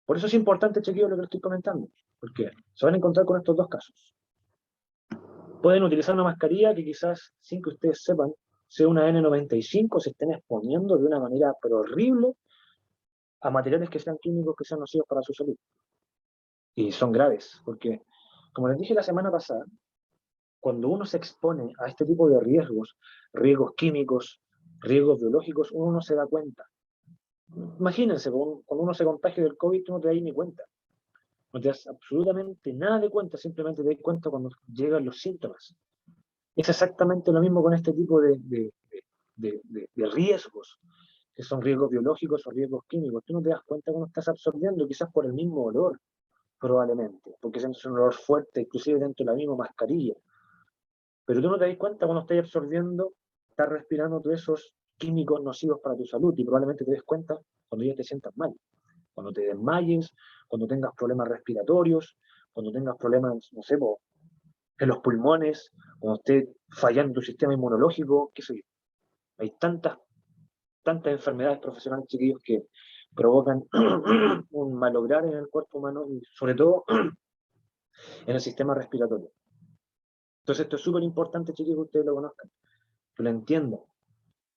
S1: Por eso es importante, chiquillos, lo que les estoy comentando, porque se van a encontrar con estos dos casos. Pueden utilizar una mascarilla que quizás, sin que ustedes sepan, sea una N95, se estén exponiendo de una manera pero horrible a materiales que sean químicos, que sean nocivos para su salud. Y son graves, porque, como les dije la semana pasada, cuando uno se expone a este tipo de riesgos, riesgos químicos, riesgos biológicos, uno no se da cuenta. Imagínense, cuando uno se contagia del COVID, tú no te das ni cuenta. No te das absolutamente nada de cuenta, simplemente te das cuenta cuando llegan los síntomas. Es exactamente lo mismo con este tipo de riesgos, que son riesgos biológicos o riesgos químicos. Tú no te das cuenta cuando estás absorbiendo, quizás por el mismo olor, probablemente, porque es un olor fuerte, inclusive dentro de la misma mascarilla. Pero tú no te das cuenta cuando estás absorbiendo, estás respirando todos esos químicos nocivos para tu salud, y probablemente te des cuenta cuando ya te sientas mal, cuando te desmayes, cuando tengas problemas respiratorios, cuando tengas problemas, no sé, en los pulmones, cuando esté fallando tu sistema inmunológico, qué sé yo. Hay tantas enfermedades profesionales, chiquillos, que provocan un malograr en el cuerpo humano y sobre todo en el sistema respiratorio. Entonces esto es súper importante, chiquillos, que ustedes lo conozcan, que lo entiendan.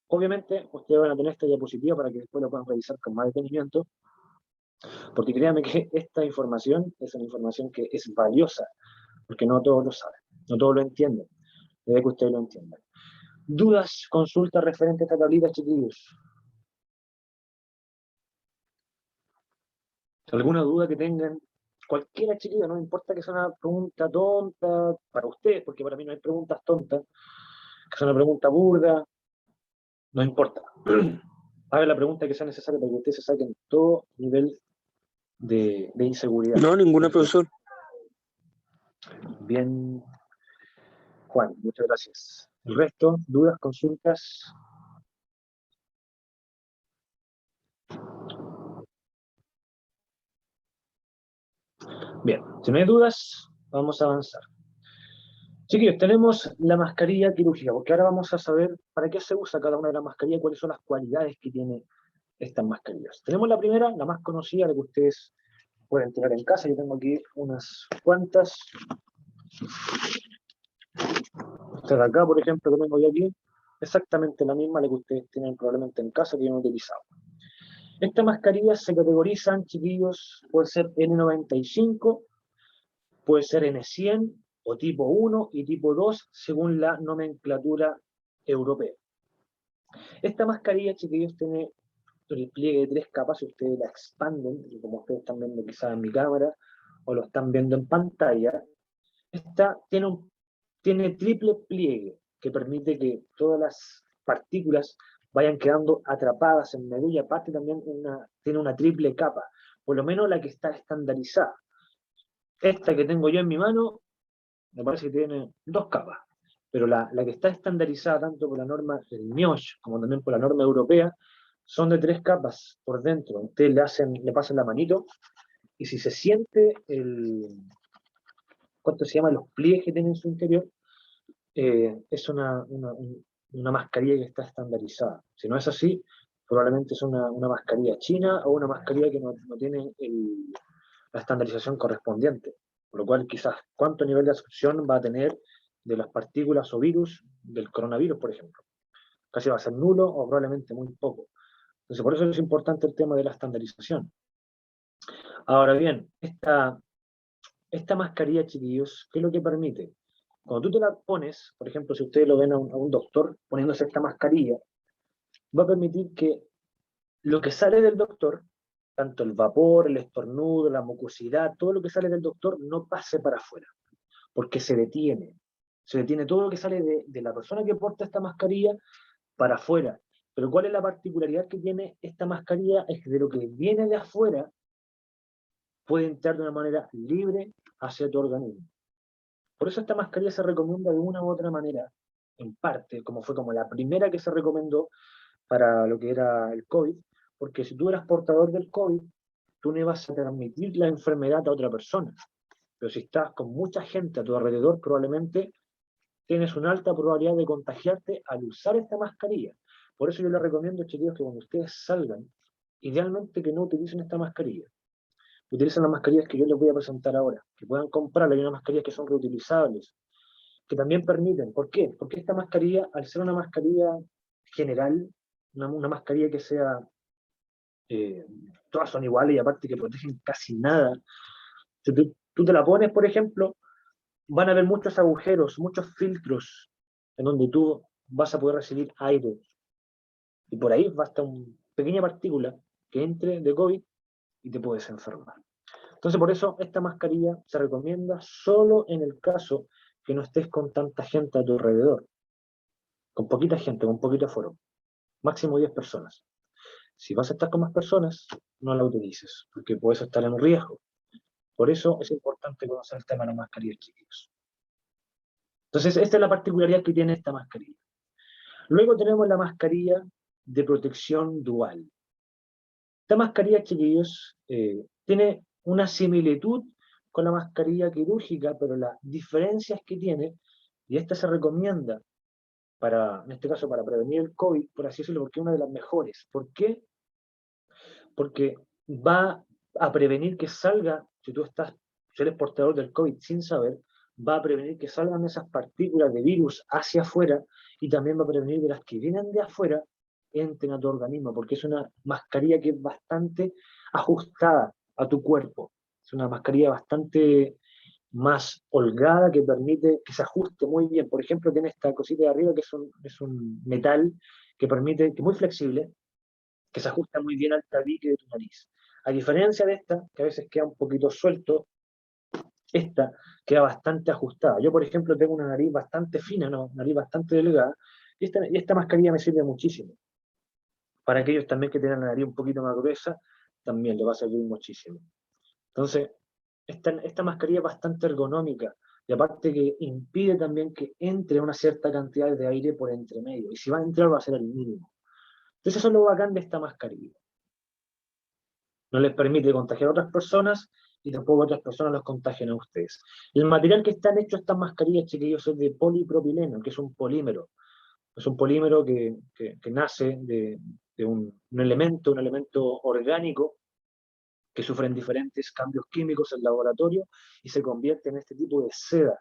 S1: Obviamente, ustedes van a tener esta diapositiva para que después lo puedan revisar con más detenimiento, Porque créanme que esta información es una información que es valiosa, porque no todos lo saben, no todos lo entienden. Debe que ustedes lo entiendan. ¿Dudas, consultas referentes a esta tablita, chiquillos? ¿Alguna duda que tengan? Cualquiera, chiquillos, no importa que sea una pregunta tonta para ustedes, porque para mí no hay preguntas tontas, que sea una pregunta burda, no importa. Haga la pregunta que sea necesaria para que ustedes se saquen todo nivel de inseguridad.
S2: No, ninguna, profesor.
S1: Bien, Juan, muchas gracias. El resto, dudas, consultas. Bien, si no hay dudas, vamos a avanzar. Chiquillos, tenemos la mascarilla quirúrgica, porque ahora vamos a saber para qué se usa cada una de las mascarillas, cuáles son las cualidades que tiene estas mascarillas. Tenemos la primera, la más conocida, la que ustedes pueden tener en casa. Yo tengo aquí unas cuantas. Esta de acá, por ejemplo, que tengo yo aquí, exactamente la misma, la que ustedes tienen probablemente en casa, que yo no he utilizado. Estas mascarillas se categorizan, chiquillos, puede ser N95, puede ser N100, o tipo 1 y tipo 2, según la nomenclatura europea. Esta mascarilla, chiquillos, tiene el pliegue de 3 capas, si ustedes la expanden, y como ustedes están viendo quizás en mi cámara, o lo están viendo en pantalla, esta tiene triple pliegue, que permite que todas las partículas vayan quedando atrapadas en medio, y aparte también tiene una triple capa, por lo menos la que está estandarizada. Esta que tengo yo en mi mano, me parece que tiene 2 capas, pero la que está estandarizada tanto por la norma del MIOSH como también por la norma europea, son de 3 capas por dentro. Ustedes le pasan la manito, y si se siente ¿cuánto se llama? Los pliegues que tiene en su interior, es una mascarilla que está estandarizada. Si no es así, probablemente es una mascarilla china o una mascarilla que no tiene la estandarización correspondiente. Por lo cual, quizás, ¿cuánto nivel de absorción va a tener de las partículas o virus del coronavirus, por ejemplo? Casi va a ser nulo o probablemente muy poco. Entonces, por eso es importante el tema de la estandarización. Ahora bien, esta mascarilla, chiquillos, ¿qué es lo que permite? Cuando tú te la pones, por ejemplo, si ustedes lo ven a un doctor poniéndose esta mascarilla, va a permitir que lo que sale del doctor, tanto el vapor, el estornudo, la mucosidad, todo lo que sale del doctor no pase para afuera, porque se detiene. Se detiene todo lo que sale de la persona que porta esta mascarilla para afuera. Pero ¿cuál es la particularidad que tiene esta mascarilla? Es que de lo que viene de afuera puede entrar de una manera libre hacia tu organismo. Por eso esta mascarilla se recomienda de una u otra manera, en parte, como fue como la primera que se recomendó para lo que era el COVID, porque si tú eras portador del COVID, tú no ibas a transmitir la enfermedad a otra persona. Pero si estás con mucha gente a tu alrededor, probablemente tienes una alta probabilidad de contagiarte al usar esta mascarilla. Por eso yo les recomiendo, chicos, que cuando ustedes salgan, idealmente que no utilicen esta mascarilla. Utilicen las mascarillas que yo les voy a presentar ahora, que puedan comprarla. Hay unas mascarillas que son reutilizables, que también permiten. ¿Por qué? Porque esta mascarilla, al ser una mascarilla general, una mascarilla que sea, todas son iguales y aparte que protegen casi nada. Si tú te la pones, por ejemplo, van a haber muchos agujeros, muchos filtros en donde tú vas a poder recibir aire. Y por ahí basta una pequeña partícula que entre de COVID y te puedes enfermar. Entonces, por eso esta mascarilla se recomienda solo en el caso que no estés con tanta gente a tu alrededor. Con poquita gente, con poquito aforo. Máximo 10 personas. Si vas a estar con más personas, no la utilices, porque puedes estar en riesgo. Por eso es importante conocer el tema de las mascarillas, chiquillos. Entonces, esta es la particularidad que tiene esta mascarilla. Luego tenemos la mascarilla de protección dual. Esta mascarilla, chiquillos, tiene una similitud con la mascarilla quirúrgica, pero las diferencias que tiene, y esta se recomienda en este caso, para prevenir el COVID, por así decirlo, porque es una de las mejores. ¿Por qué? Porque va a prevenir que salga, si eres portador del COVID sin saber, va a prevenir que salgan esas partículas de virus hacia afuera, y también va a prevenir que las que vienen de afuera entren a tu organismo, porque es una mascarilla que es bastante ajustada a tu cuerpo. Es una mascarilla bastante más holgada que permite que se ajuste muy bien. Por ejemplo, tiene esta cosita de arriba que es un metal que permite, que es muy flexible, que se ajusta muy bien al tabique de tu nariz. A diferencia de esta, que a veces queda un poquito suelto, esta queda bastante ajustada. Yo, por ejemplo, tengo una nariz bastante fina, ¿no? Nariz bastante delgada, y esta mascarilla me sirve muchísimo. Para aquellos también que tienen la nariz un poquito más gruesa, también le va a servir muchísimo. Entonces, esta mascarilla es bastante ergonómica y aparte que impide también que entre una cierta cantidad de aire por entre medio. Y si va a entrar, va a ser el mínimo. Entonces, eso es lo bacán de esta mascarilla. No les permite contagiar a otras personas y tampoco otras personas los contagian a ustedes. El material que están hechos estas mascarillas, chiquillos, es de polipropileno, que es un polímero. Es un polímero que nace de un elemento orgánico que sufren diferentes cambios químicos en laboratorio y se convierte en este tipo de seda.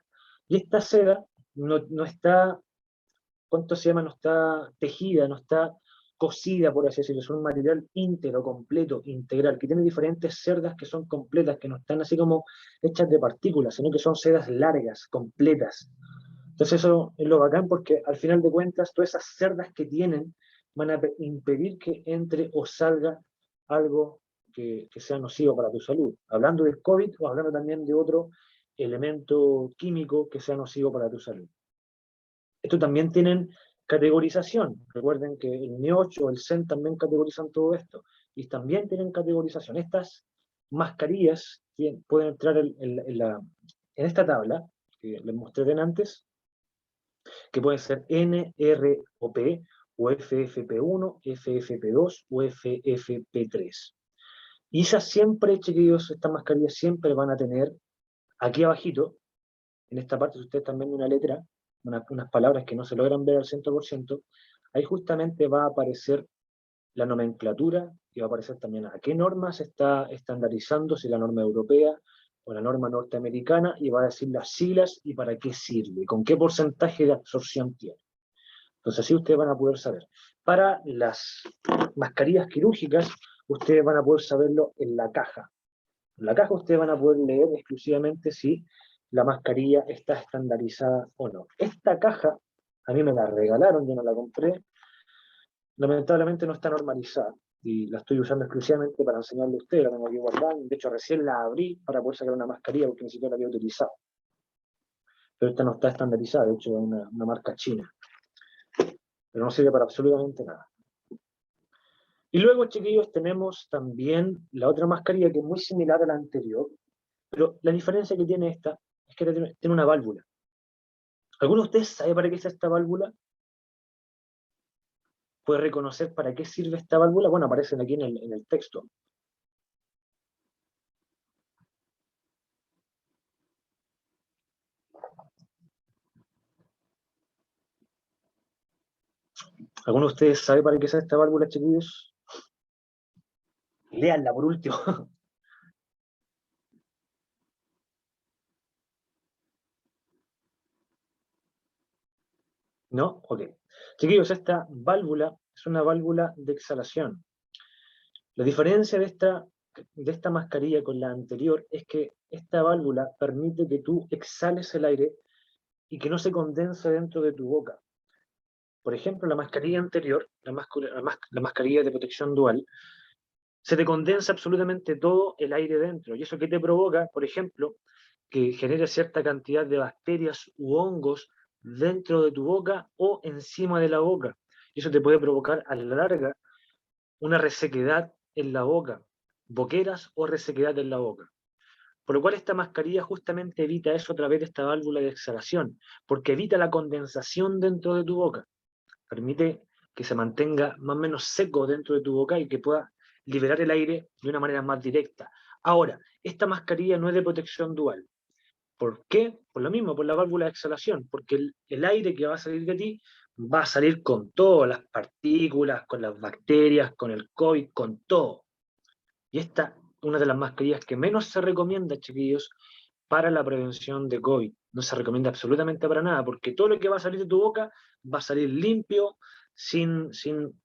S1: Y esta seda no está, ¿cuánto se llama? No está tejida, no está cosida, por así decirlo, es un material íntegro, completo, integral, que tiene diferentes cerdas que son completas, que no están así como hechas de partículas, sino que son sedas largas, completas. Entonces eso es lo bacán porque al final de cuentas todas esas cerdas que tienen van a impedir que entre o salga algo que sea nocivo para tu salud. Hablando del COVID o hablando también de otro elemento químico que sea nocivo para tu salud. Esto también tienen categorización. Recuerden que el NIOSH o el CEN también categorizan todo esto. Y también tienen categorización. Estas mascarillas pueden entrar en esta tabla que les mostré antes, que pueden ser NROP o FFP1, FFP2 o FFP3. Y esas siempre, chiquillos, estas mascarillas siempre van a tener aquí abajito, en esta parte, si ustedes están viendo una letra, unas palabras que no se logran ver al 100%, ahí justamente va a aparecer la nomenclatura y va a aparecer también a qué norma se está estandarizando, si la norma europea o la norma norteamericana, y va a decir las siglas y para qué sirve, con qué porcentaje de absorción tiene. Entonces así ustedes van a poder saber. Para las mascarillas quirúrgicas, ustedes van a poder saberlo en la caja. En la caja ustedes van a poder leer exclusivamente si la mascarilla está estandarizada o no. Esta caja, a mí me la regalaron, yo no la compré, lamentablemente no está normalizada y la estoy usando exclusivamente para enseñarle a ustedes, la tengo aquí guardada, de hecho recién la abrí para poder sacar una mascarilla porque ni siquiera la había utilizado. Pero esta no está estandarizada, de hecho es una marca china, pero no sirve para absolutamente nada. Y luego, chiquillos, tenemos también la otra mascarilla que es muy similar a la anterior, pero la diferencia que tiene esta es que tiene una válvula. ¿Alguno de ustedes sabe para qué es esta válvula? ¿Puede reconocer para qué sirve esta válvula? Bueno, aparecen aquí en el texto. ¿Alguno de ustedes sabe para qué es esta válvula, chiquillos? Léanla por último. ¿No? Ok. Chiquillos, esta válvula es una válvula de exhalación. La diferencia de esta mascarilla con la anterior es que esta válvula permite que tú exhales el aire y que no se condense dentro de tu boca. Por ejemplo, la mascarilla anterior, la mascarilla de protección dual, se te condensa absolutamente todo el aire dentro. ¿Y eso qué te provoca? Por ejemplo, que genere cierta cantidad de bacterias u hongos dentro de tu boca o encima de la boca. Y eso te puede provocar a la larga una resequedad en la boca, boqueras o resequedad en la boca. Por lo cual esta mascarilla justamente evita eso a través de esta válvula de exhalación, porque evita la condensación dentro de tu boca. Permite que se mantenga más o menos seco dentro de tu boca y que pueda liberar el aire de una manera más directa. Ahora, esta mascarilla no es de protección dual. ¿Por qué? Por lo mismo, por la válvula de exhalación, porque el aire que va a salir de ti va a salir con todas las partículas, con las bacterias, con el COVID, con todo. Y esta es una de las mascarillas que menos se recomienda, chiquillos, para la prevención de COVID. No se recomienda absolutamente para nada, porque todo lo que va a salir de tu boca va a salir limpio, sin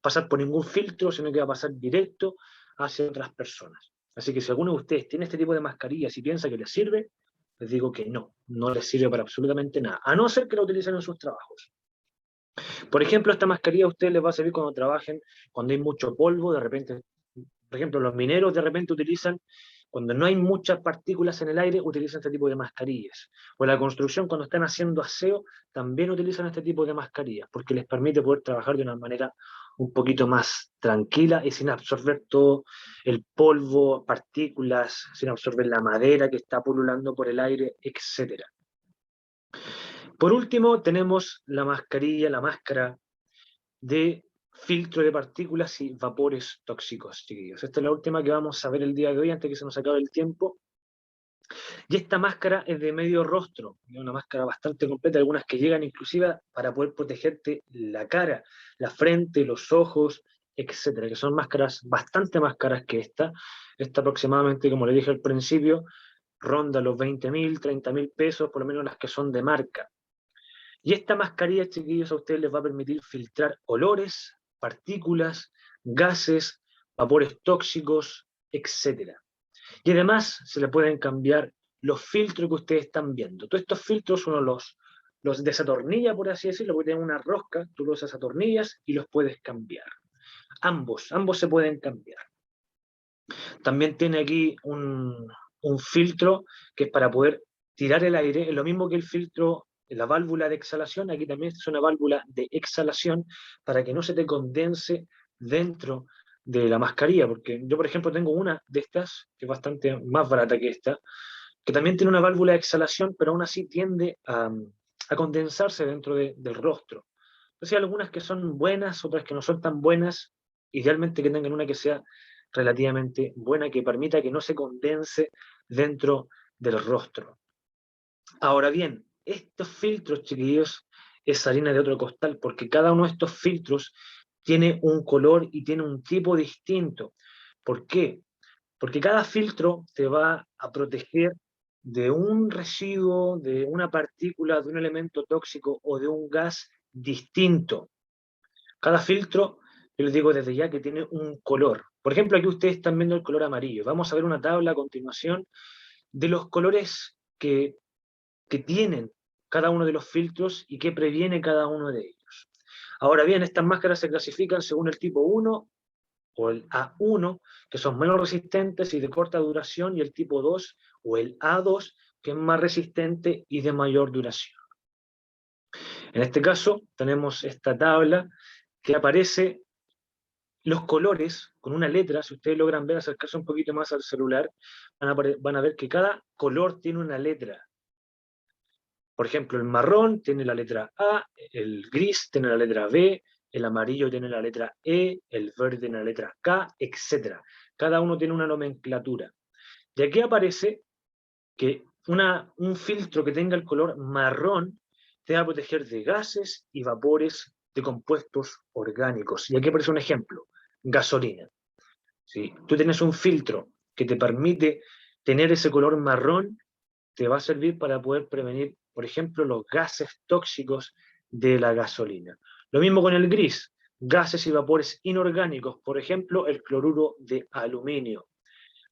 S1: pasar por ningún filtro, sino que va a pasar directo hacia otras personas. Así que si alguno de ustedes tiene este tipo de mascarillas y piensa que les sirve, les digo que no, no les sirve para absolutamente nada, a no ser que la utilicen en sus trabajos. Por ejemplo, esta mascarilla a ustedes les va a servir cuando trabajen, cuando hay mucho polvo, de repente, por ejemplo, los mineros de repente utilizan, cuando no hay muchas partículas en el aire, utilizan este tipo de mascarillas. O en la construcción, cuando están haciendo aseo, también utilizan este tipo de mascarillas, porque les permite poder trabajar de una manera un poquito más tranquila y sin absorber todo el polvo, partículas, sin absorber la madera que está pululando por el aire, etcétera. Por último, tenemos la mascarilla, la máscara de filtro de partículas y vapores tóxicos, chiquillos. Esta es la última que vamos a ver el día de hoy antes que se nos acabe el tiempo. Y esta máscara es de medio rostro, es una máscara bastante completa, algunas que llegan inclusive para poder protegerte la cara, la frente, los ojos, etcétera, que son máscaras bastante más caras que esta. Esta aproximadamente, como le dije al principio, ronda los 20.000, 30.000 pesos, por lo menos las que son de marca. Y esta mascarilla, chiquillos, a ustedes les va a permitir filtrar olores, partículas, gases, vapores tóxicos, etc. Y además se le pueden cambiar los filtros que ustedes están viendo. Todos estos filtros uno los desatornilla, por así decirlo, porque tienen una rosca, tú los desatornillas y los puedes cambiar. Ambos se pueden cambiar. También tiene aquí un filtro que es para poder tirar el aire, es lo mismo que el filtro, la válvula de exhalación, aquí también es una válvula de exhalación para que no se te condense dentro de la mascarilla, porque yo, por ejemplo, tengo una de estas, que es bastante más barata que esta, que también tiene una válvula de exhalación, pero aún así tiende a condensarse dentro del rostro. Entonces hay algunas que son buenas, otras que no son tan buenas, idealmente que tengan una que sea relativamente buena, que permita que no se condense dentro del rostro. Ahora bien, estos filtros, chiquillos, es harina de otro costal, porque cada uno de estos filtros tiene un color y tiene un tipo distinto. ¿Por qué? Porque cada filtro te va a proteger de un residuo, de una partícula, de un elemento tóxico o de un gas distinto. Cada filtro, yo les digo desde ya que tiene un color. Por ejemplo, aquí ustedes están viendo el color amarillo. Vamos a ver una tabla a continuación de los colores que tienen cada uno de los filtros y que previene cada uno de ellos. Ahora bien, estas máscaras se clasifican según el tipo 1 o el A1, que son menos resistentes y de corta duración, y el tipo 2 o el A2, que es más resistente y de mayor duración. En este caso, tenemos esta tabla que aparece los colores con una letra. Si ustedes logran ver, acercarse un poquito más al celular, van a ver que cada color tiene una letra. Por ejemplo, el marrón tiene la letra A, el gris tiene la letra B, el amarillo tiene la letra E, el verde tiene la letra K, etc. Cada uno tiene una nomenclatura. Y aquí aparece que un filtro que tenga el color marrón te va a proteger de gases y vapores de compuestos orgánicos. Y aquí aparece un ejemplo, gasolina. Si tú tienes un filtro que te permite tener ese color marrón, te va a servir para poder prevenir, por ejemplo, los gases tóxicos de la gasolina. Lo mismo con el gris, gases y vapores inorgánicos, por ejemplo, el cloruro de aluminio.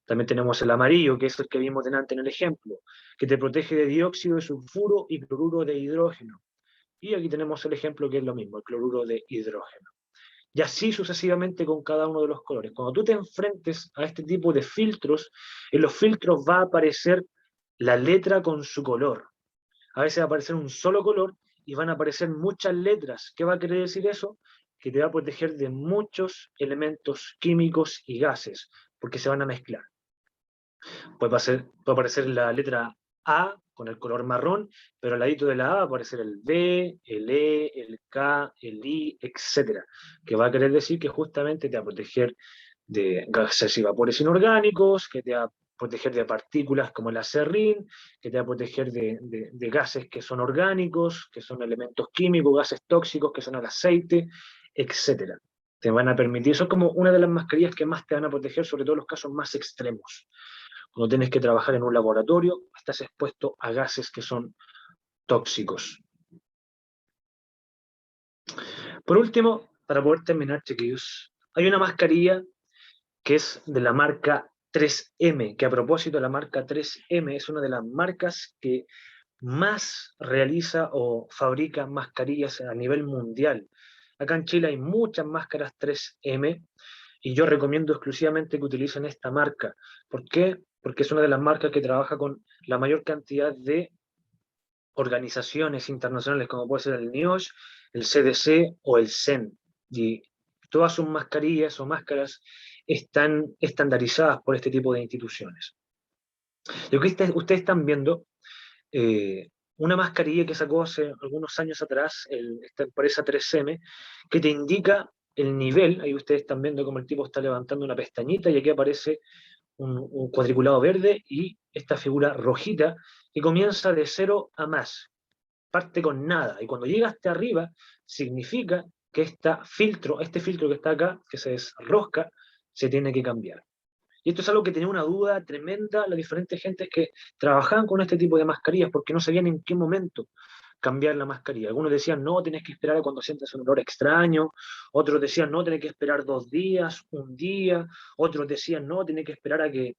S1: También tenemos el amarillo, que es el que vimos delante en el ejemplo, que te protege de dióxido de sulfuro y cloruro de hidrógeno. Y aquí tenemos el ejemplo que es lo mismo, el cloruro de hidrógeno. Y así sucesivamente con cada uno de los colores. Cuando tú te enfrentes a este tipo de filtros, en los filtros va a aparecer la letra con su color. A veces va a aparecer un solo color y van a aparecer muchas letras. ¿Qué va a querer decir eso? Que te va a proteger de muchos elementos químicos y gases, porque se van a mezclar. Puede aparecer la letra A con el color marrón, pero al ladito de la A va a aparecer el B, el E, el K, el I, etcétera, que va a querer decir que justamente te va a proteger de gases y vapores inorgánicos, que te va a proteger de partículas como el acerrín, que te va a proteger de gases que son orgánicos, que son elementos químicos, gases tóxicos, que son el aceite, etcétera. Te van a permitir, eso es como una de las mascarillas que más te van a proteger, sobre todo en los casos más extremos. Cuando tienes que trabajar en un laboratorio, estás expuesto a gases que son tóxicos. Por último, para poder terminar, chiquillos, hay una mascarilla que es de la marca 3M, que a propósito la marca 3M es una de las marcas que más realiza o fabrica mascarillas a nivel mundial. Acá en Chile hay muchas máscaras 3M y yo recomiendo exclusivamente que utilicen esta marca. ¿Por qué? Porque es una de las marcas que trabaja con la mayor cantidad de organizaciones internacionales, como puede ser el NIOSH, el CDC o el CEN. Y todas sus mascarillas o máscaras están estandarizadas por este tipo de instituciones. Lo que ustedes están viendo, una mascarilla que sacó hace algunos años atrás esta empresa 3M, que te indica el nivel. Ahí ustedes están viendo cómo el tipo está levantando una pestañita y aquí aparece un cuadriculado verde y esta figura rojita que comienza de 0 a más, parte con nada, y cuando llega hasta arriba significa que este filtro que está acá, que se desrosca, se tiene que cambiar. Y esto es algo que tenía una duda tremenda las diferentes gentes que trabajaban con este tipo de mascarillas, porque no sabían en qué momento cambiar la mascarilla. Algunos decían, no, tenés que esperar a cuando sientas un olor extraño. Otros decían, no, tenés que esperar 2 días, un día. Otros decían, no, tenés que esperar a que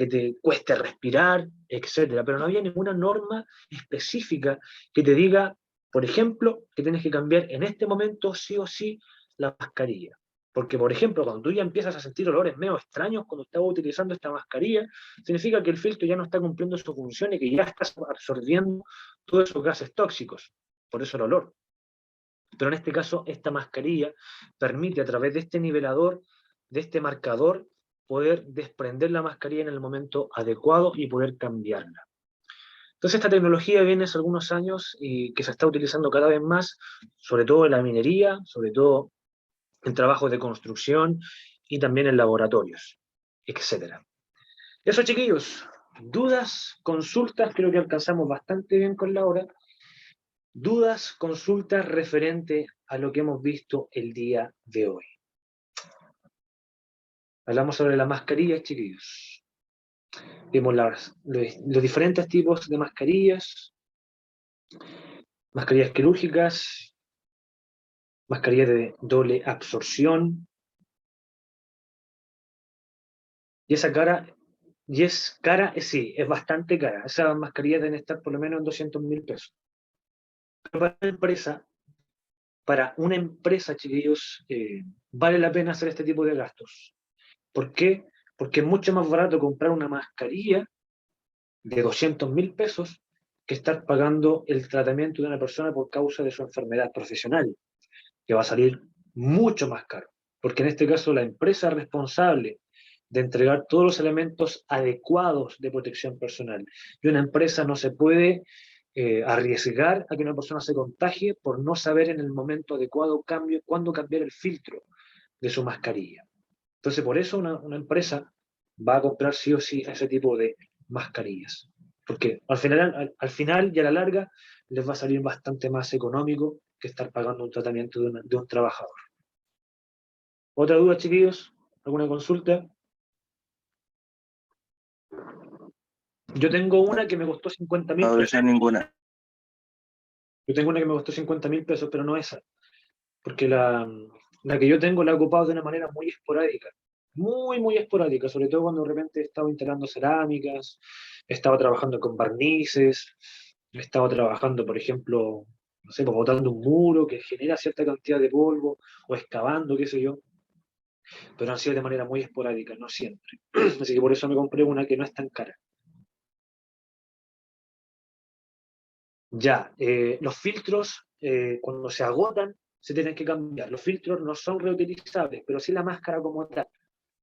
S1: te cueste respirar, etcétera. Pero no había ninguna norma específica que te diga, por ejemplo, que tienes que cambiar en este momento sí o sí la mascarilla. Porque, por ejemplo, cuando tú ya empiezas a sentir olores medio extraños cuando estás utilizando esta mascarilla, significa que el filtro ya no está cumpliendo su función y que ya estás absorbiendo todos esos gases tóxicos. Por eso el olor. Pero en este caso, esta mascarilla permite a través de este nivelador, de este marcador, poder desprender la mascarilla en el momento adecuado y poder cambiarla. Entonces esta tecnología viene hace algunos años y que se está utilizando cada vez más, sobre todo en la minería, sobre todo en trabajos de construcción y también en laboratorios, etc. Eso, chiquillos. Dudas, consultas, creo que alcanzamos bastante bien con la hora. Dudas, consultas referente a lo que hemos visto el día de hoy. Hablamos sobre las mascarillas, chiquillos. Vimos los diferentes tipos de mascarillas quirúrgicas, mascarillas de doble absorción. Y esa cara, sí, es bastante cara. Esas mascarillas deben estar por lo menos en 200.000 pesos. Pero para una empresa, chiquillos, vale la pena hacer este tipo de gastos. ¿Por qué? Porque es mucho más barato comprar una mascarilla de 200.000 pesos que estar pagando el tratamiento de una persona por causa de su enfermedad profesional, que va a salir mucho más caro. Porque en este caso la empresa responsable de entregar todos los elementos adecuados de protección personal. Y una empresa no se puede arriesgar a que una persona se contagie por no saber en el momento adecuado cuándo cambiar el filtro de su mascarilla. Entonces, por eso una empresa va a comprar sí o sí ese tipo de mascarillas. Porque al final y a la larga les va a salir bastante más económico que estar pagando un tratamiento de un trabajador. ¿Otra duda, chiquillos? ¿Alguna consulta? Yo tengo una que me costó 50.000
S2: No
S1: pesos.
S2: deseo ninguna.
S1: Yo tengo una que me costó 50.000 pesos, pero no esa. Porque la que yo tengo la he ocupado de una manera muy esporádica. Muy, muy esporádica. Sobre todo cuando de repente he estado instalando cerámicas, he estado trabajando con barnices, he estado trabajando, por ejemplo, no sé, pues botando un muro que genera cierta cantidad de polvo, o excavando, qué sé yo. Pero han sido de manera muy esporádica, no siempre. Así que por eso me compré una que no es tan cara. Ya, los filtros, cuando se agotan, se tienen que cambiar. Los filtros no son reutilizables, pero sí la máscara como tal.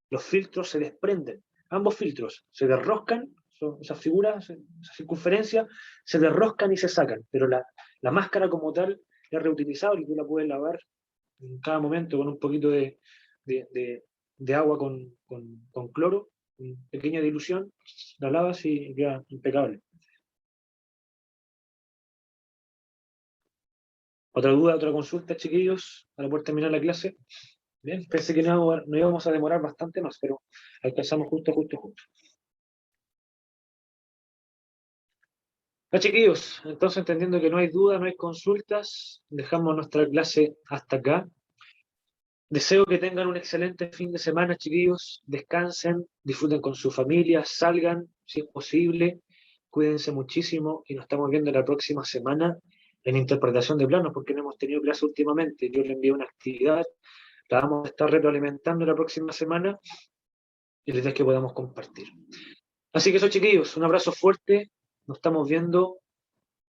S1: Los filtros se desprenden. Ambos filtros se derroscan, esas figuras, esa circunferencia, se derroscan y se sacan. Pero la máscara como tal es reutilizable y tú la puedes lavar en cada momento con un poquito de agua con cloro, pequeña dilución, la lavas y queda impecable. ¿Otra duda, otra consulta, chiquillos, para poder terminar la clase? Bien, pensé que no íbamos a demorar bastante más, pero alcanzamos justo. Ya, chiquillos, entonces entendiendo que no hay duda, no hay consultas, dejamos nuestra clase hasta acá. Deseo que tengan un excelente fin de semana, chiquillos. Descansen, disfruten con su familia, salgan, si es posible. Cuídense muchísimo y nos estamos viendo la próxima semana en interpretación de planos, porque no hemos tenido clase últimamente. Yo le envié una actividad, la vamos a estar retroalimentando la próxima semana y la idea es que podamos compartir. Así que eso, chiquillos, un abrazo fuerte. Nos estamos viendo.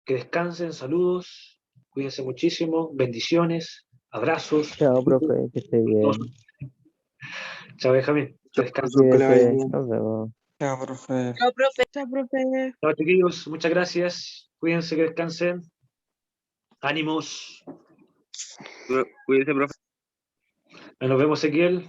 S1: Que descansen, saludos, cuídense muchísimo, bendiciones, abrazos.
S2: Chao, profe, que esté bien.
S1: Chao, Benjamín. Que
S3: Chao,
S1: descansen.
S3: profesor, que le vaya
S2: Cuídese,
S3: bien.
S2: nos vemos.
S3: Chao, profe.
S4: Chao, profe. Chao, profe.
S1: Chao, chiquillos, muchas gracias. Cuídense, que descansen. Ánimos.
S3: Cuídese, profe.
S1: Nos vemos, Ezequiel.